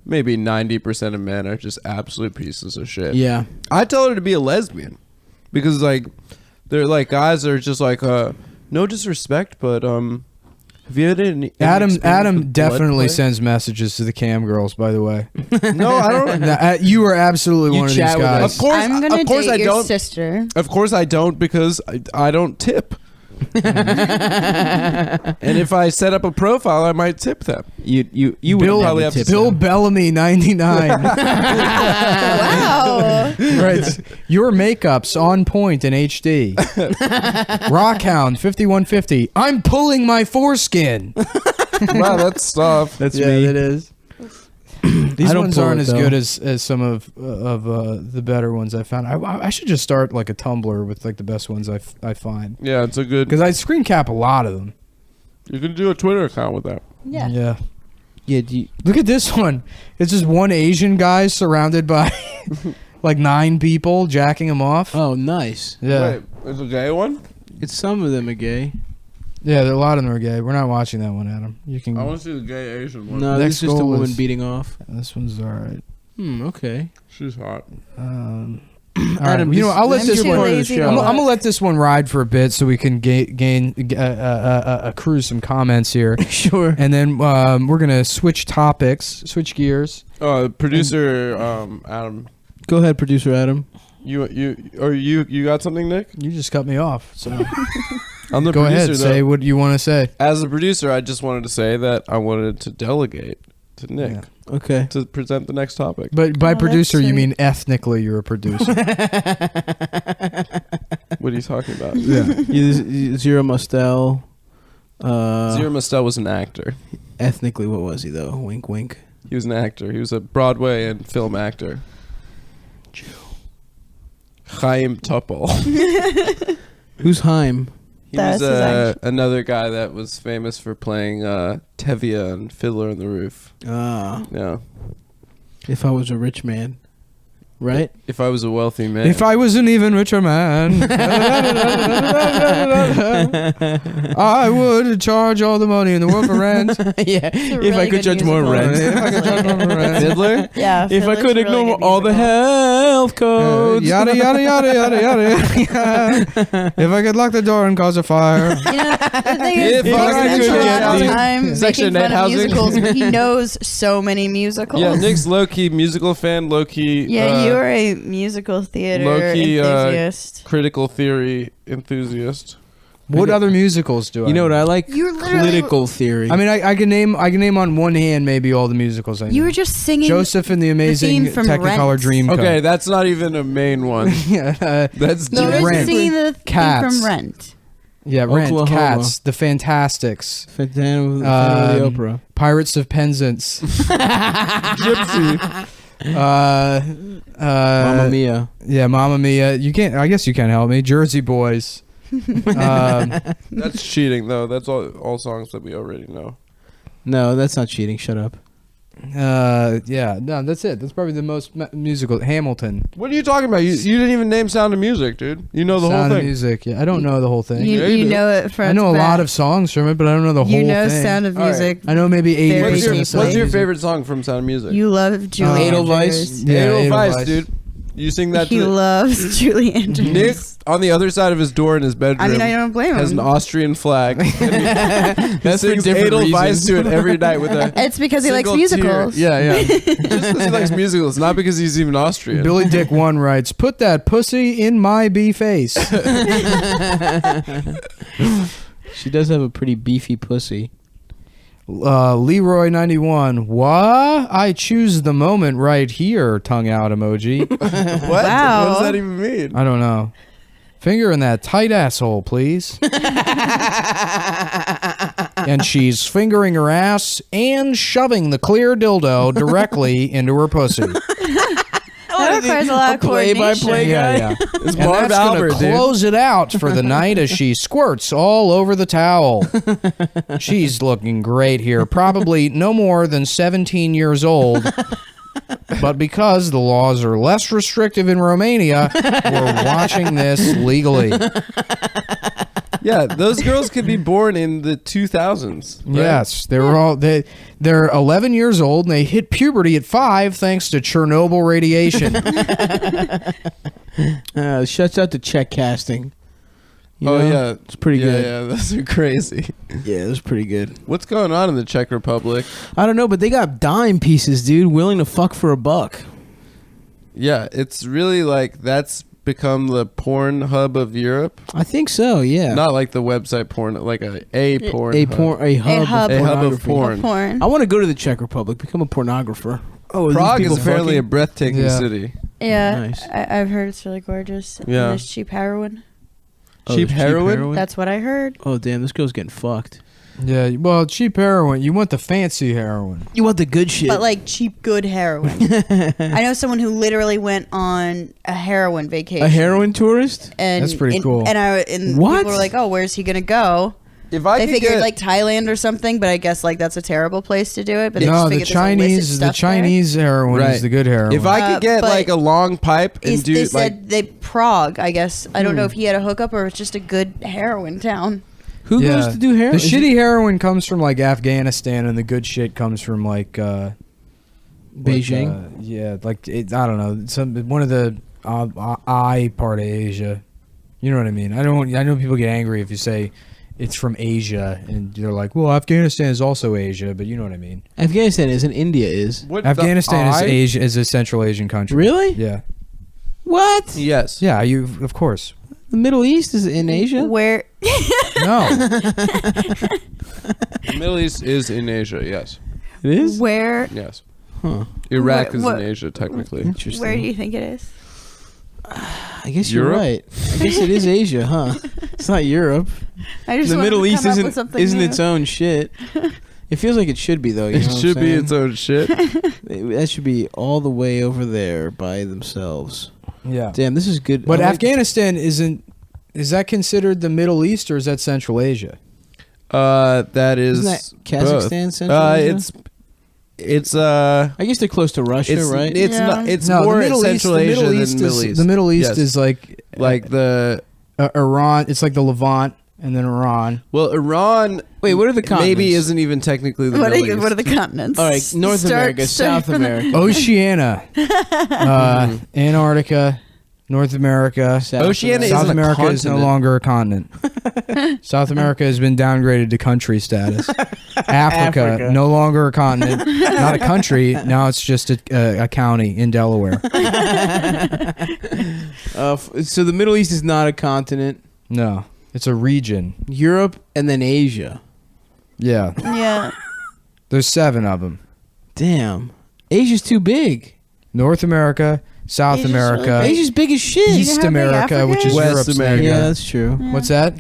maybe 90% of men are just absolute pieces of shit. Yeah. I tell her to be a lesbian because like they're like guys are just like no disrespect, but have you had any experience Adam with definitely blood sends messages to the cam girls, by the way. play? No, I don't. You are absolutely You one of these chat with guys. us. Of course, I'm gonna of course date I your don't. sister. Of course I don't because I don't tip. And if I set up a profile, I might tip them. You would Bill, probably have to Bill Bellamy 99 Wow. writes, your makeup's on point in HD. Rockhound 5150, I'm pulling my foreskin. Wow, that's stuff. That's Yeah, me. it is. These I don't ones pull aren't it, as though. good as some of the better ones I found. I should just start like a Tumblr with like the best ones I find, Yeah, it's a good. because I screen cap a lot of them. You can do a Twitter account with that. Yeah. Yeah. Yeah. Do you, Look at this one. It's just one Asian guy surrounded by like 9 people jacking him off. oh, nice. Yeah. Wait, there's a gay one? It's some of them are gay. Yeah, a lot of them are gay. We're not watching that one, Adam. You can. I want to see the gay Asian one. No, Next this is just a goal woman is- beating off. This one's all right. Okay. She's hot. All right. Adam, You know, I'll let I'm this too one. lazy to I'm look. gonna let this one ride for a bit so we can accrue some comments here, Sure. and then we're gonna switch topics, switch gears. Producer Adam, Go ahead, producer Adam. you got something, Nick? You just cut me off, so I'm the go producer. ahead. Say what you want to say. As a producer, I just wanted to say that I wanted to delegate to Nick Yeah. Okay. to present the next topic. But by Oh, that's producer, you sweet. mean ethnically you're a producer. What are you talking about? Zero Mostel. Zero Mostel was an actor. Ethnically, what was he though? Wink, wink. He was an actor. He was a Broadway and film actor. Jew. Chaim Topol. Who's Haim? He That's was his actual- another guy that was famous for playing Tevye and Fiddler on the Roof. Ah, Yeah. if I was a rich man, right? If I was a wealthy man. If I was an even richer man, I would charge all the money in the world for rent. Yeah. It's a If really I could good charge more musical. rent. If I could charge more rent. Fiddler? Yeah. If I Fiddler's could a really ignore good all the musical. health codes. Yada yada yada yada yada. If I could lock the door and cause a fire. You know, the thing If is, I Nick could spends a get lot of the time Section making 8 fun of housing. musicals, but he knows so many musicals. Yeah, Nick's low-key musical fan, low-key Yeah, you are a musical theater low-key, enthusiast. critical theory enthusiast. What other musicals do I? You know what I like? You're literally- Political theory. I mean, I can name on one hand maybe all the musicals I know. You were just singing. Joseph and the Amazing theme from Technicolor Rent. Dreamcoat. Okay, that's not even a main one. yeah, That's No, Rent. they're Rent. singing the theme Cats. from Rent. yeah, Rent, Oklahoma. Cats, The Fantastics, Phantom of the Opera. Pirates of Penzance, Gypsy. Mamma Mia. Yeah, Mamma Mia. You can't. I guess you can't help me. Jersey Boys. That's cheating, though. That's all songs that we already know. No, that's not cheating. Shut up. Yeah, no, that's it. That's probably the most musical. Hamilton. What are you talking about? You didn't even name Sound of Music, dude. You know the Sound whole of thing. Music. Yeah, I don't know the whole thing. You, Yeah, you you do. know it from I know a lot of songs from it, but I don't know the whole You know thing. Sound of All right. Music. I know maybe 80% Very What's your, of deeply. Sound what's of your Music. favorite song from Sound of Music? You love Julie Edelweiss. Andrews. Yeah, Edelweiss, Edelweiss. dude. You sing that He to loves Julie Andrews. Nick on the other side of his door in his bedroom. I mean, I don't blame has an him. Austrian flag. He That's for sings different Edelweiss reasons. to it every night with a It's because he likes single tear. musicals. Yeah, yeah. Just because he likes musicals, not because he's even Austrian. Billy Dick One writes, "Put that pussy in my bee face." She does have a pretty beefy pussy. Leroy 91. What? I choose the moment right here. Tongue out emoji. What? Wow. What does that even mean? I don't know. Finger in that tight asshole, please. And she's fingering her ass and shoving the clear dildo directly into her pussy. That requires a lot of coordination. play-by-play Yeah, guy. yeah. It's And Marv that's Albert, gonna dude. close it out for the night as she squirts all over the towel. She's looking great here. Probably no more than 17 years old. But because the laws are less restrictive in Romania, we're watching this legally. Yeah, those girls could be born in the 2000s. Right? Yes, they're 11 years old and they hit puberty at 5 thanks to Chernobyl radiation. Shuts out the check casting. You Oh know? yeah, It's pretty good. Yeah, those are crazy. Yeah, it was pretty good. What's going on in the Czech Republic? I don't know, but they got dime pieces, dude, willing to fuck for $1. Yeah, it's really like that's become the porn hub of Europe. I think so, yeah. Not like the website porn, like a porn. a hub. porn, a hub, hub. of A hub of pornography. porn. Porn. I want to go to the Czech Republic, become a pornographer. Oh, Prague is apparently a breathtaking Yeah. city. Yeah, Nice. I've heard it's really gorgeous. Yeah. And there's cheap heroin. Cheap heroin? That's what I heard. Oh damn, this girl's getting fucked. Yeah, well, cheap heroin. You want the fancy heroin. You want the good shit. But like cheap, good heroin. I know someone who literally went on a heroin vacation. a heroin tourist? And That's pretty cool. And What? people were like, "Oh, where's he gonna go?" If I They could figured get, like Thailand or something, but I guess like that's a terrible place to do it. But they No, just the figured there's illicit Chinese, the stuff Chinese heroin Right. is the good heroin. if I could get but like a long pipe and do They like said they Prague, I guess. I don't know if he had a hookup or it's just a good heroin town. Who Yeah. goes to do heroin? The shitty heroin comes from like Afghanistan, and the good shit comes from like Beijing? yeah, like I don't know, one of the I part of Asia. You know what I mean? I know people get angry if you say it's from Asia, and they're like, "Well, Afghanistan is also Asia," but you know what I mean. Afghanistan isn't. India is. what Afghanistan the is I? Asia, is a Central Asian country. Really? Yeah, What? Yes. yeah. You of course. The Middle East is in Asia? Where No, The Middle East is in Asia. Yes. It is? where Yes. Huh. Iraq What- is what- in Asia technically. Interesting. where do you think it is? I guess you're Europe? right. I guess it is Asia, huh? It's not Europe. I just The wanted Middle to East come up with isn't something isn't new. its own shit. It feels like it should be though. You know It what I'm should be saying? its own shit. That should be all the way over there by themselves. yeah. Damn, this is good. But I like- Afghanistan isn't. Is that considered the Middle East or is that Central Asia? That is Isn't that Kazakhstan, both. Central Asia? It's I guess they're close to Russia, it's right? It's Yeah. not. It's No, more the Middle East, Central the Asia Middle than East Middle is, East. The Middle East Yes. is like the Iran. It's like the Levant and then Iran. well, Iran. Wait, what are the continents? Maybe isn't even technically the What Middle are, East. what are the continents? All right, North America, South from the- America. Oceania, Antarctica, North America. South Oceania South isn't a America is no continent. longer a continent. South America has been downgraded to country status. Africa, no longer a continent, not a country. Now it's just a county in Delaware. So the Middle East is not a continent. No, it's a region. Europe and then Asia. Yeah, Yeah. there's 7 of them. Damn, Asia's too big. North America, South Asia's America, really big. Asia's big as shit. You know East how big America, Africa which is is? West Europe's America. name. Yeah, that's true. What's that?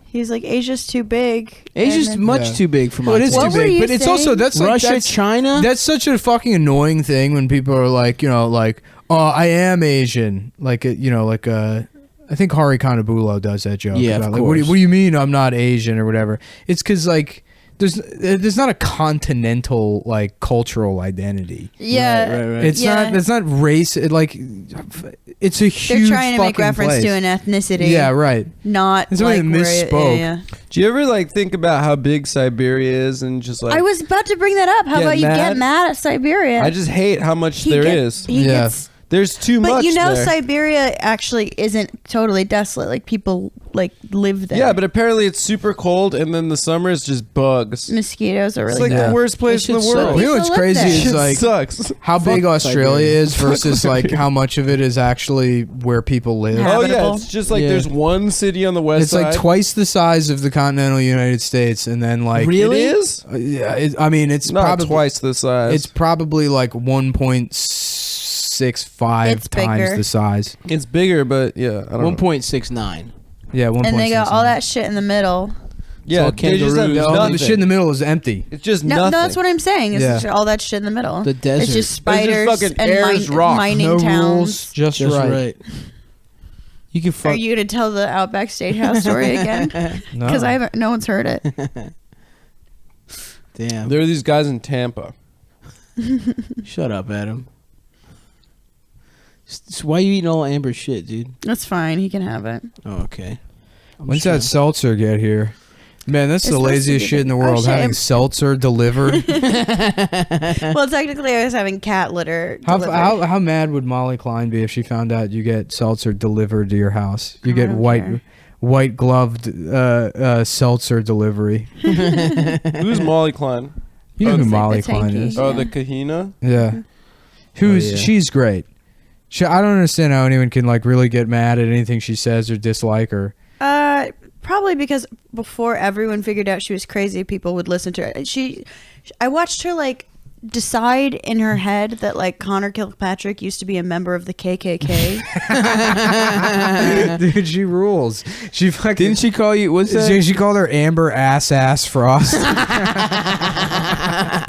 He's like, Asia's too big. Asia's And then- much Yeah. too big for my Well, it is taste. too What were big, you but it's also saying? that's like Russia, China. that's such a fucking annoying thing when people are like, oh, I am Asian, like I think Hari Kanabulo does that joke. Yeah, of about, like, what course. do you mean I'm not Asian or whatever? It's because like there's not a continental like cultural identity. Yeah. Right. It's Yeah. not. It's not race. It's a They're huge. trying to make fucking reference place. to an ethnicity. Yeah, right. Not It's somebody like that where misspoke. yeah. Do you ever like think about how big Siberia is and just like I was about to bring that up. How Get about you mad? get mad at Siberia? I just hate how much He there get- is. He Yeah. gets, There's too but much you know, there. Siberia actually isn't totally desolate. Like people like live there. Yeah, but apparently it's super cold, and then the summer is just bugs. mosquitoes are It's really like bad. the worst place in the That shit world. sucks. You know what's People live crazy there. is Shit like sucks. how big Fuck Australia Siberia. is versus like how much of it is actually where people live. Yeah. Oh yeah, Habitable. it's just like Yeah. there's one city on the west It's side. like twice the size of the continental United States, and then like Really? It is yeah, I mean it's not probably twice the size. It's probably like 1.65 It's times bigger. the size. It's bigger, but yeah, I don't know. 1.69. Yeah, 1.69. and they got all that shit in the middle. Yeah, all they just have kangaroos. No, nothing. the shit in the middle is empty. It's just No, nothing. no, that's what I'm saying. Is Yeah. just all that shit in the middle. The desert. It's just spiders fucking and air's rock. mining No towns. rules, just right. You can Are fuck. you gonna tell the Outback Steakhouse story again? No. Because I haven't. No one's heard it. Damn. There are these guys in Tampa. Shut up, Adam. Why you eating all Amber's shit, dude? That's fine. He can have it. Oh, okay. When's that seltzer get here? Man, that's It's the supposed to laziest be shit in the good. Oh, world. shit. Having seltzer delivered. Well, technically, I was having cat litter. delivered. How mad would Molly Klein be if she found out you get seltzer delivered to your house? You I get don't care. white gloved seltzer delivery. Who's Molly Klein? You know Oh, who the Molly tanky. Klein is? Oh, Yeah. the Kahina. Yeah. Who's yeah. she's great. I don't understand how anyone can like really get mad at anything she says or dislike her. Probably because before everyone figured out she was crazy, people would listen to her. I watched her like decide in her head that like Connor Kilpatrick used to be a member of the KKK? Dude, she rules. She fucking Didn't she call you? What's that? She called her Amber Ass Frost.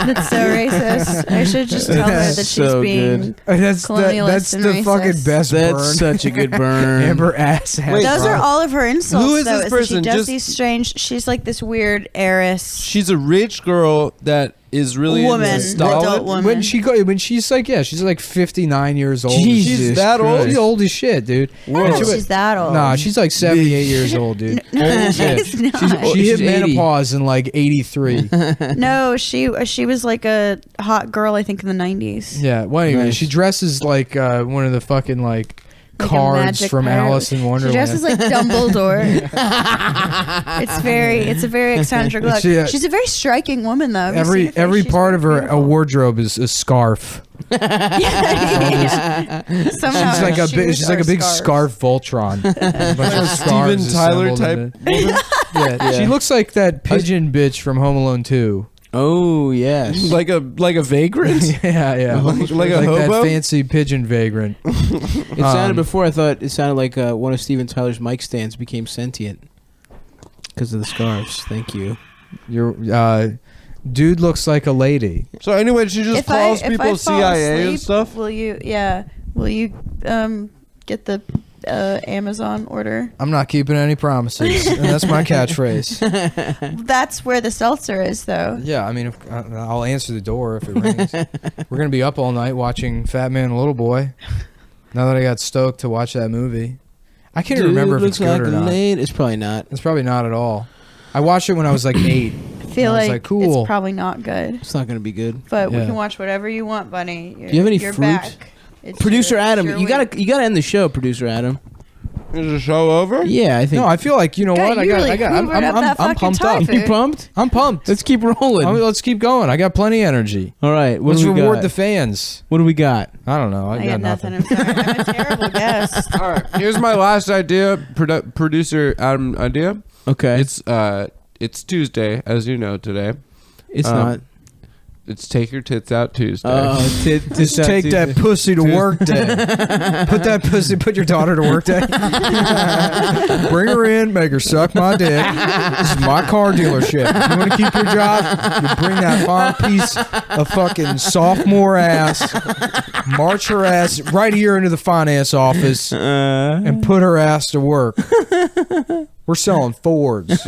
That's so racist. I should just tell her that she's so being good. That's colonialist and the racist. fucking best That's burn. such a good burn. Amber Ass. Wait, Those are all of her insults. Who is though, this is that person? She does Just- these strange. She's like this weird heiress. She's a rich girl that is really Woman. into Stalin. Adult woman. When she's like, yeah, she's like 59 years old. Jesus She's that old? She's old as shit, dude. I don't know if she's that old. Nah, she's like 78 years old, dude. No, she's not. She hit She's 80. menopause in like 83. No, she was like a hot girl, I think, in the 90s. Yeah, well, anyway, Nice. she dresses like one of the fucking like Like a cards magic from pirate. Alice in Wonderland. She dresses like Dumbledore. It's a very eccentric look. She, She's a very striking woman, though. Have you seen her face? every She's part of very her beautiful. wardrobe is a scarf. Yeah. Somehow She's like a shoes she's like are a big scarves. scarf Voltron. A bunch of Steven scarves Tyler assembled type in it. Yeah, she looks like that pigeon bitch from Home Alone 2. Oh yes. like a vagrant. Yeah. Like a that hobo? fancy pigeon vagrant. It sounded before. I thought it sounded like one of Steven Tyler's mic stands became sentient because of the scarves. Thank you. Your dude looks like a lady. So anyway, she just calls if I people fall CIA and asleep, stuff. Will you get the Amazon order? I'm not keeping any promises, and that's my catchphrase. That's where the seltzer is, though. Yeah, I mean, I'll answer the door if it rings. We're gonna be up all night watching Fat Man and Little Boy. Now that I got stoked to watch that movie, I can't even remember if it's good or not. It's probably not. It's probably not at all. I watched it when I was like 8. I feel I was like, like, cool. it's probably not good. It's not going to be good. But we Yeah. can watch whatever you want, buddy. Do you have any you're fruit? Back. It's Producer your- Adam, it's you your gotta end the show, Producer Adam. Is the show over? Yeah, I think. No, I feel like, you know God, what? you really I'm hoovered up that fucking pumped Thai up. food. you pumped? I'm pumped. Let's keep rolling. Let's keep going. I got plenty of energy. All right, what Let's do we reward got? the fans. What do we got? I don't know. I got nothing. I'm sorry. I'm a terrible guest. All right. Here's my last idea. Producer Adam idea. Okay, It's Tuesday, as you know today. it's um, not. It's Take Your Tits Out Tuesday. Just take that pussy to work day. Put your daughter to work day. Bring her in, make her suck my dick. This is my car dealership. If you want to keep your job, you bring that fine piece of fucking sophomore ass, march her ass right here into the finance office, and put her ass to work. We're selling Fords.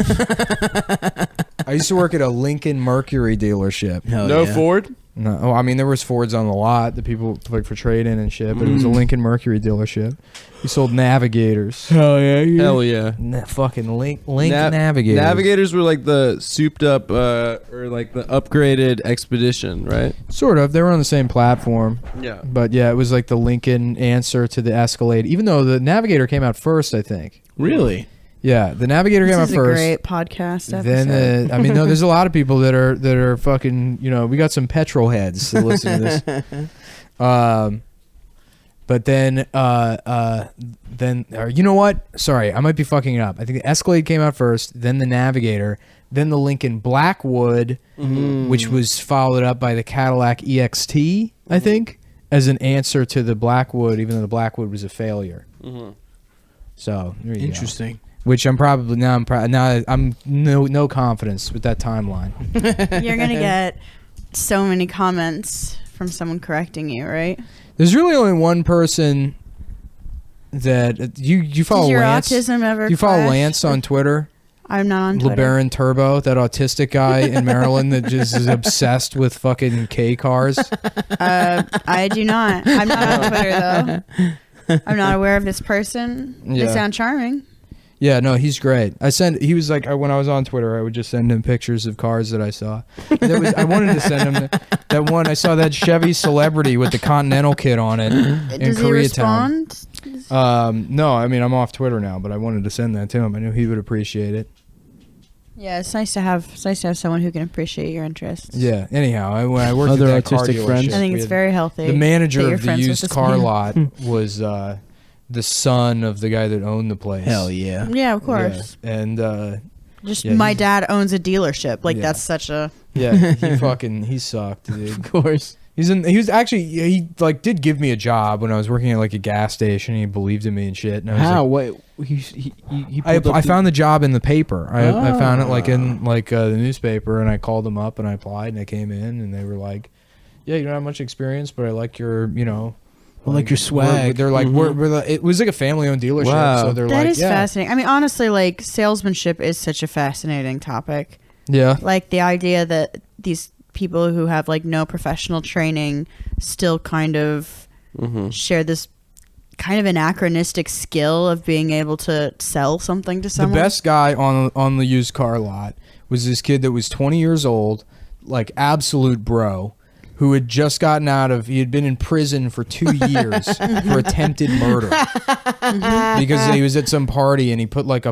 I used to work at a Lincoln Mercury dealership. No Ford? No, oh, I mean there was Fords on the lot that people like for trade-in and shit, but it was a Lincoln Mercury dealership. We sold Navigators. Hell yeah! Hell yeah. Fucking Link Navigators. Navigators were like the souped up or like the upgraded Expedition, right? Sort of. They were on the same platform, Yeah. but yeah, it was like the Lincoln answer to the Escalade. Even though the Navigator came out first, I think. Really? Yeah, the Navigator came out This is first. a great podcast episode. Then I mean, no, there's a lot of people that are fucking. You know, we got some petrol heads that listen to this. But then or you know what? Sorry, I might be fucking it up. I think the Escalade came out first, then the Navigator, then the Lincoln Blackwood, which was followed up by the Cadillac EXT, I think, as an answer to the Blackwood, even though the Blackwood was a failure. So there you go. Interesting. Which I'm probably now I'm no confidence with that timeline. You're gonna get so many comments from someone correcting you, right? There's really only one person that you follow. Did your Lance. autism ever? You follow clash? Lance on Twitter. I'm not on Twitter. LeBaron Turbo, that autistic guy in Maryland that just is obsessed with fucking K cars. I do not. I'm not on Twitter though. I'm not aware of this person. Yeah. They sound charming. Yeah, no, he's great. He was like, when I was on Twitter, I would just send him pictures of cars that I saw. I wanted to send him that one. I saw that Chevy Celebrity with the Continental kit on it in Does he Koreatown. respond? No, I mean, I'm off Twitter now, but I wanted to send that to him. I knew he would appreciate it. Yeah, it's nice to have someone who can appreciate your interests. Yeah. Anyhow, when I worked Other at that car autistic dealership, friends? I think we it's had- very healthy. the that manager you're of the friends with used this car man. lot was the son of the guy that owned the place. Hell yeah. Yeah, of course. Yeah. And Just Yeah, my he's- dad owns a dealership. Like Yeah. that's such a Yeah, he sucked, dude. Of course. He like did give me a job when I was working at like a gas station. He believed in me and shit. And I was How? like, Wait. He I found the job in the paper. I found it like in Ah. like the newspaper, and I called them up and I applied, and I came in, and they were like, "Yeah, you don't have much experience, but I like your, I like your swag." They're like, it was like a family-owned dealership, Wow. so they're That like, is yeah, fascinating. I mean, honestly, like salesmanship is such a fascinating topic. yeah, Like the idea that these people who have like no professional training still kind of share this kind of anachronistic skill of being able to sell something to someone. The best guy on the used car lot was this kid that was 20 years old, like absolute bro, who had just gotten he had been in prison for 2 years for attempted murder because he was at some party and he put like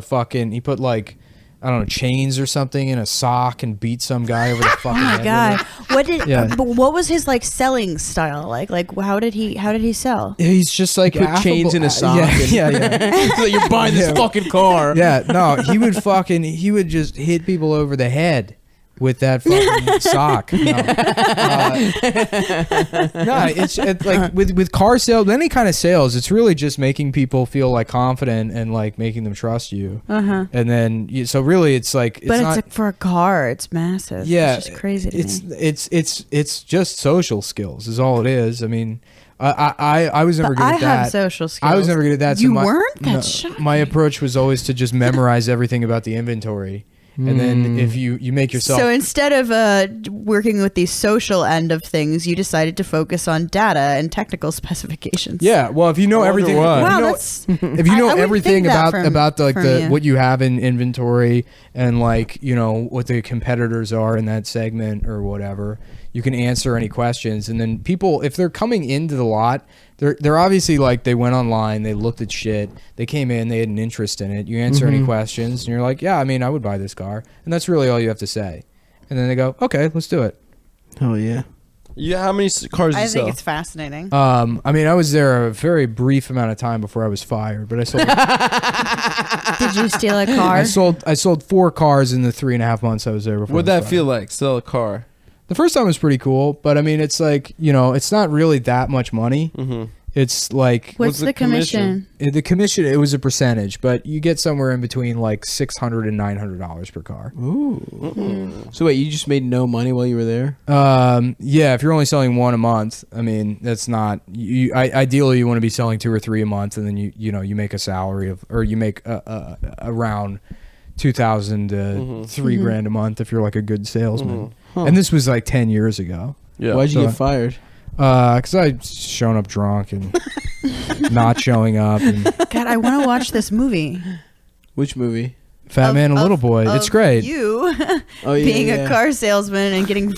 I don't know, chains or something in a sock and beat some guy over the fucking head. Oh my god! Yeah. But what was his like selling style like? Like how did he sell? He's just like Put chains in a sock. Yeah. So you're buying this fucking car. Yeah, no, he would just hit people over the head with that fucking sock. No, it's like with car sales, any kind of sales, it's really just making people feel like confident and like making them trust you. And then so really, it's like But it's like for a car, it's massive. yeah, it's just crazy. To me. It's just social skills is all it is. I mean, I was never But good I at that. have social skills. I was never good at that. You so my, weren't? no, That's shocking. my approach was always to just memorize everything about the inventory. And then if you make yourself So instead of working with the social end of things, you decided to focus on data and technical specifications. yeah, well, if you know I wonder everything, why. Wow, if you know, that's if you know I would everything think that about like from the you. what you have in inventory and like what the competitors are in that segment or whatever, you can answer any questions. And then people, if they're coming into the lot, they're obviously like they went online, they looked at shit, they came in, they had an interest in it. You answer any questions, and you're like, yeah, I mean, I would buy this car, and that's really all you have to say. And then they go, okay, let's do it. Oh yeah. Yeah, how many cars do I you think sell? it's fascinating. I mean, I was there a very brief amount of time before I was fired, but I sold. Did you steal a car? I sold 4 cars in the 3.5 months I was there before. What'd I was that fired. feel like? Sell a car? The first time was pretty cool, but I mean, it's like it's not really that much money. Mm-hmm. It's like What's the commission? the commission. It was a percentage, but you get somewhere in between like $600 and $900 per car. Ooh. So wait, you just made no money while you were there? Yeah, if you're only selling 1 a month, I mean, that's not. Ideally, you want to be selling 2 or 3 a month, and then you make a salary of, or you make around $2,000 to $3,000 a month if you're like a good salesman. Huh. And this was like 10 years ago. Yeah. Why'd you So- get fired? Because I shown up drunk and not showing up, and God, I want to watch this movie. Which movie? Fat Of- Man and of- Little Boy. It's of great. You Oh yeah. being yeah. a car salesman and getting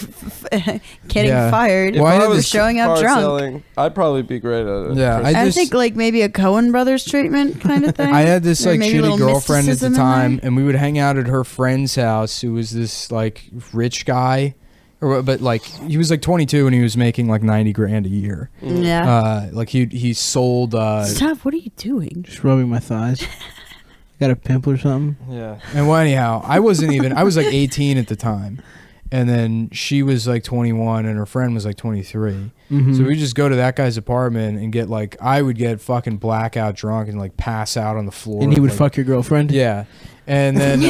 Yeah. fired If Well, I I had was this showing up car drunk. selling, I'd probably be great at it. Yeah, I just- think like maybe a Coen Brothers treatment kind of thing. I had this Or like maybe a shitty little girlfriend at the mysticism in time, there. and we would hang out at her friend's house, who was this like rich guy, but like he was like 22 and he was making like $90,000 a year. Yeah. Like he sold. Stop! What are you doing? Just rubbing my thighs. Got a pimple or something? Yeah. And well, anyhow, I was like 18 at the time, and then she was like 21, and her friend was like 23. So we just go to that guy's apartment and get like, I would get fucking blackout drunk and like pass out on the floor. And he would like, fuck your girlfriend? Yeah. And then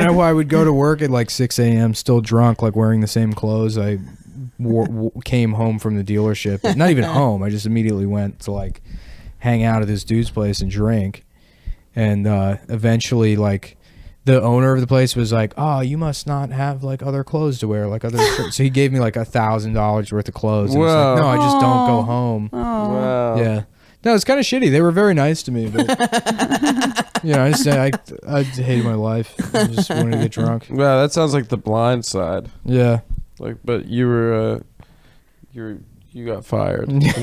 I would go to work at like 6 a.m. still drunk, like wearing the same clothes I came home from the dealership. Not even home. I just immediately went to like hang out at this dude's place and drink. And eventually like the owner of the place was like, oh, you must not have like other clothes to wear, like other shirts. So he gave me like $1,000 worth of clothes. And I was like, Whoa. no, I just don't go Aw. home. Oh. Wow. Yeah. No, it's kind of shitty. They were very nice to me, but I hated my life. I just wanted to get drunk. Wow, that sounds like The Blind Side. Yeah. Like, but you were, you got fired. It's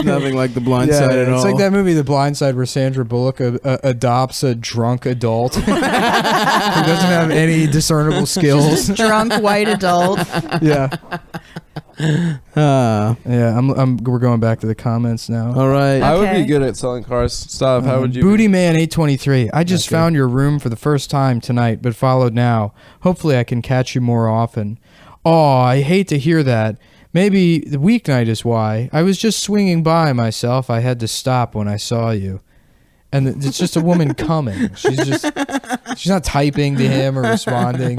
nothing like The Blind Side at all. It's like that movie, The Blind Side, where Sandra Bullock adopts a drunk adult who doesn't have any discernible skills. Drunk white adult. Yeah. We're going back to the comments now. All right. I would Okay. be good at selling cars. Stop. How would you? Booty Man 823. I just Okay. found your room for the first time tonight, but followed now. Hopefully, I can catch you more often. Oh, I hate to hear that. Maybe the weeknight is why. I was just swinging by myself. I had to stop when I saw you. And it's just a woman coming. She's not typing to him or responding.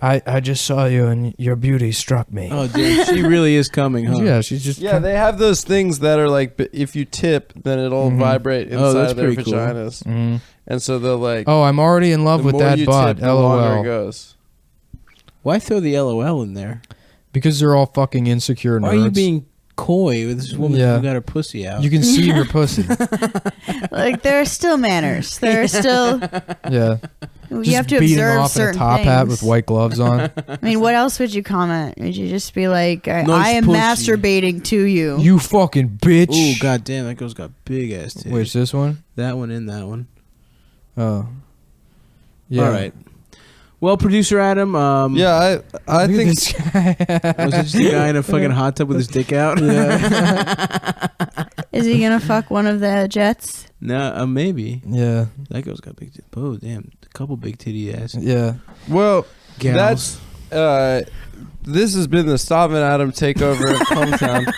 I just saw you and your beauty struck me. Oh, damn. She really is coming, huh? Yeah, she's just. Yeah, they have those things that are like, if you tip, then it'll vibrate inside that's of their pretty cool. vaginas, Mhm. and so they'll like. Oh, I'm already in love the with more that you butt. tip, the longer it LOL. goes. Why throw the LOL in there? Because they're all fucking insecure nerds. Why are you being coy with this woman Yeah. who got her pussy out? You can see her pussy. Like there are still manners. There are still. Yeah. You have to beating observe off in a certain top things. hat with white gloves on. I mean, what else would you comment? Would you just be like, I Nice am pussy. masturbating to you? You fucking bitch. Ooh, goddamn, that girl's got big ass titties. Which, this one? That one and that one. Oh. Yeah. All right. Well, producer Adam, Yeah, I Look at think this guy. was it just a guy in a fucking hot tub with his dick out? Is he gonna fuck one of the jets? No, maybe. Yeah. That girl's got big titties. Oh, damn. A couple big titty ass. Yeah. well. Gals. That's this has been the Stop and Adam takeover of Cumtown.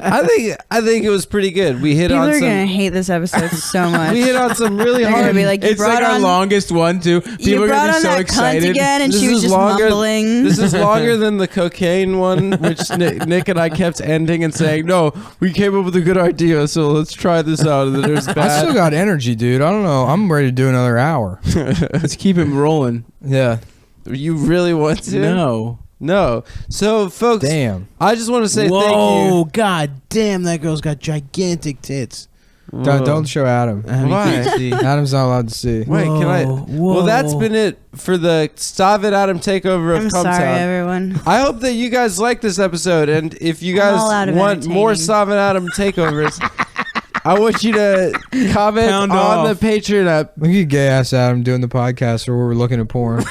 I think it was pretty good. We hit People on are some. gonna hate this episode so much. We hit on some really They're gonna hard. be like, you It's brought like our on, longest one, too. People you are brought going to on be so that excited. cunt again, and This she was is just longer- mumbling. This is longer than the cocaine one, which Nick and I kept ending and saying, "No, we came up with a good idea, so let's try this out." And then there's I still bad. got energy, dude. I don't know. I'm ready to do another hour. Let's keep him rolling. Yeah. You really want to? No. So, folks, Damn. I just want to say Whoa, god damn, that girl's got gigantic tits. thank you. Don't show Adam. Why? Adam's not allowed to see. Wait, can I? Well, that's been it for the Stop It Adam takeover of I'm sorry, Cumtown. everyone. I hope that you guys like this episode, and if you I'm all out guys of want more entertaining. Stop It Adam takeovers, I want you to comment Pound on off. the Patreon app. Look at gay ass Adam doing the podcast where we're looking at porn.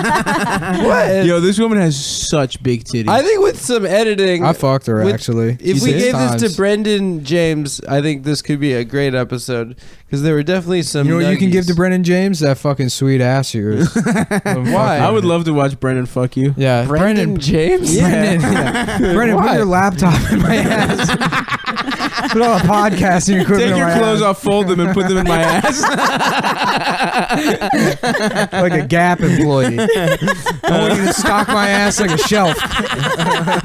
What? Yo, this woman has such big titties. I think with some editing, I fucked her, With- actually. if we 6 gave times. this to Brendan James, I think this could be a great episode because there were definitely some. You know what you can give to nuggies. Brendan James? That fucking sweet ass of yours. Why? I would love to watch Brendan fuck you. Yeah, Brendan James. Brendan, yeah. Brendan, put Why? your laptop in my ass. Put on a podcast and your equipment Take in your my clothes ass. off, fold them, and put them in my ass. Like a Gap employee. I want you to stock my ass like a shelf.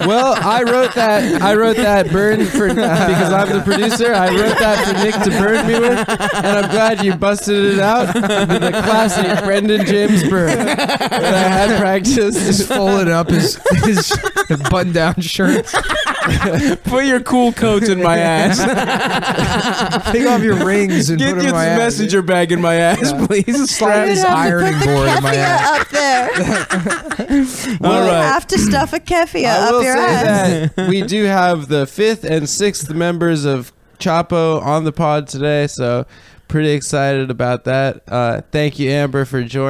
Well, I wrote that burn for because I'm the producer. I wrote that for Nick to burn me with, and I'm glad you busted it out with a classic Brendan James burn that I had practiced. Just folded up his button-down shirts. Put your cool coats in my ass. Take off your rings and Get put them this in my ass. messenger bag in my ass, please. Slide this ironing board in my ass. up there. All You right. have to stuff a keffia I will up your say ass. that we do have the 5th and 6th members of Chapo on the pod today, so pretty excited about that. Thank you, Amber, for joining.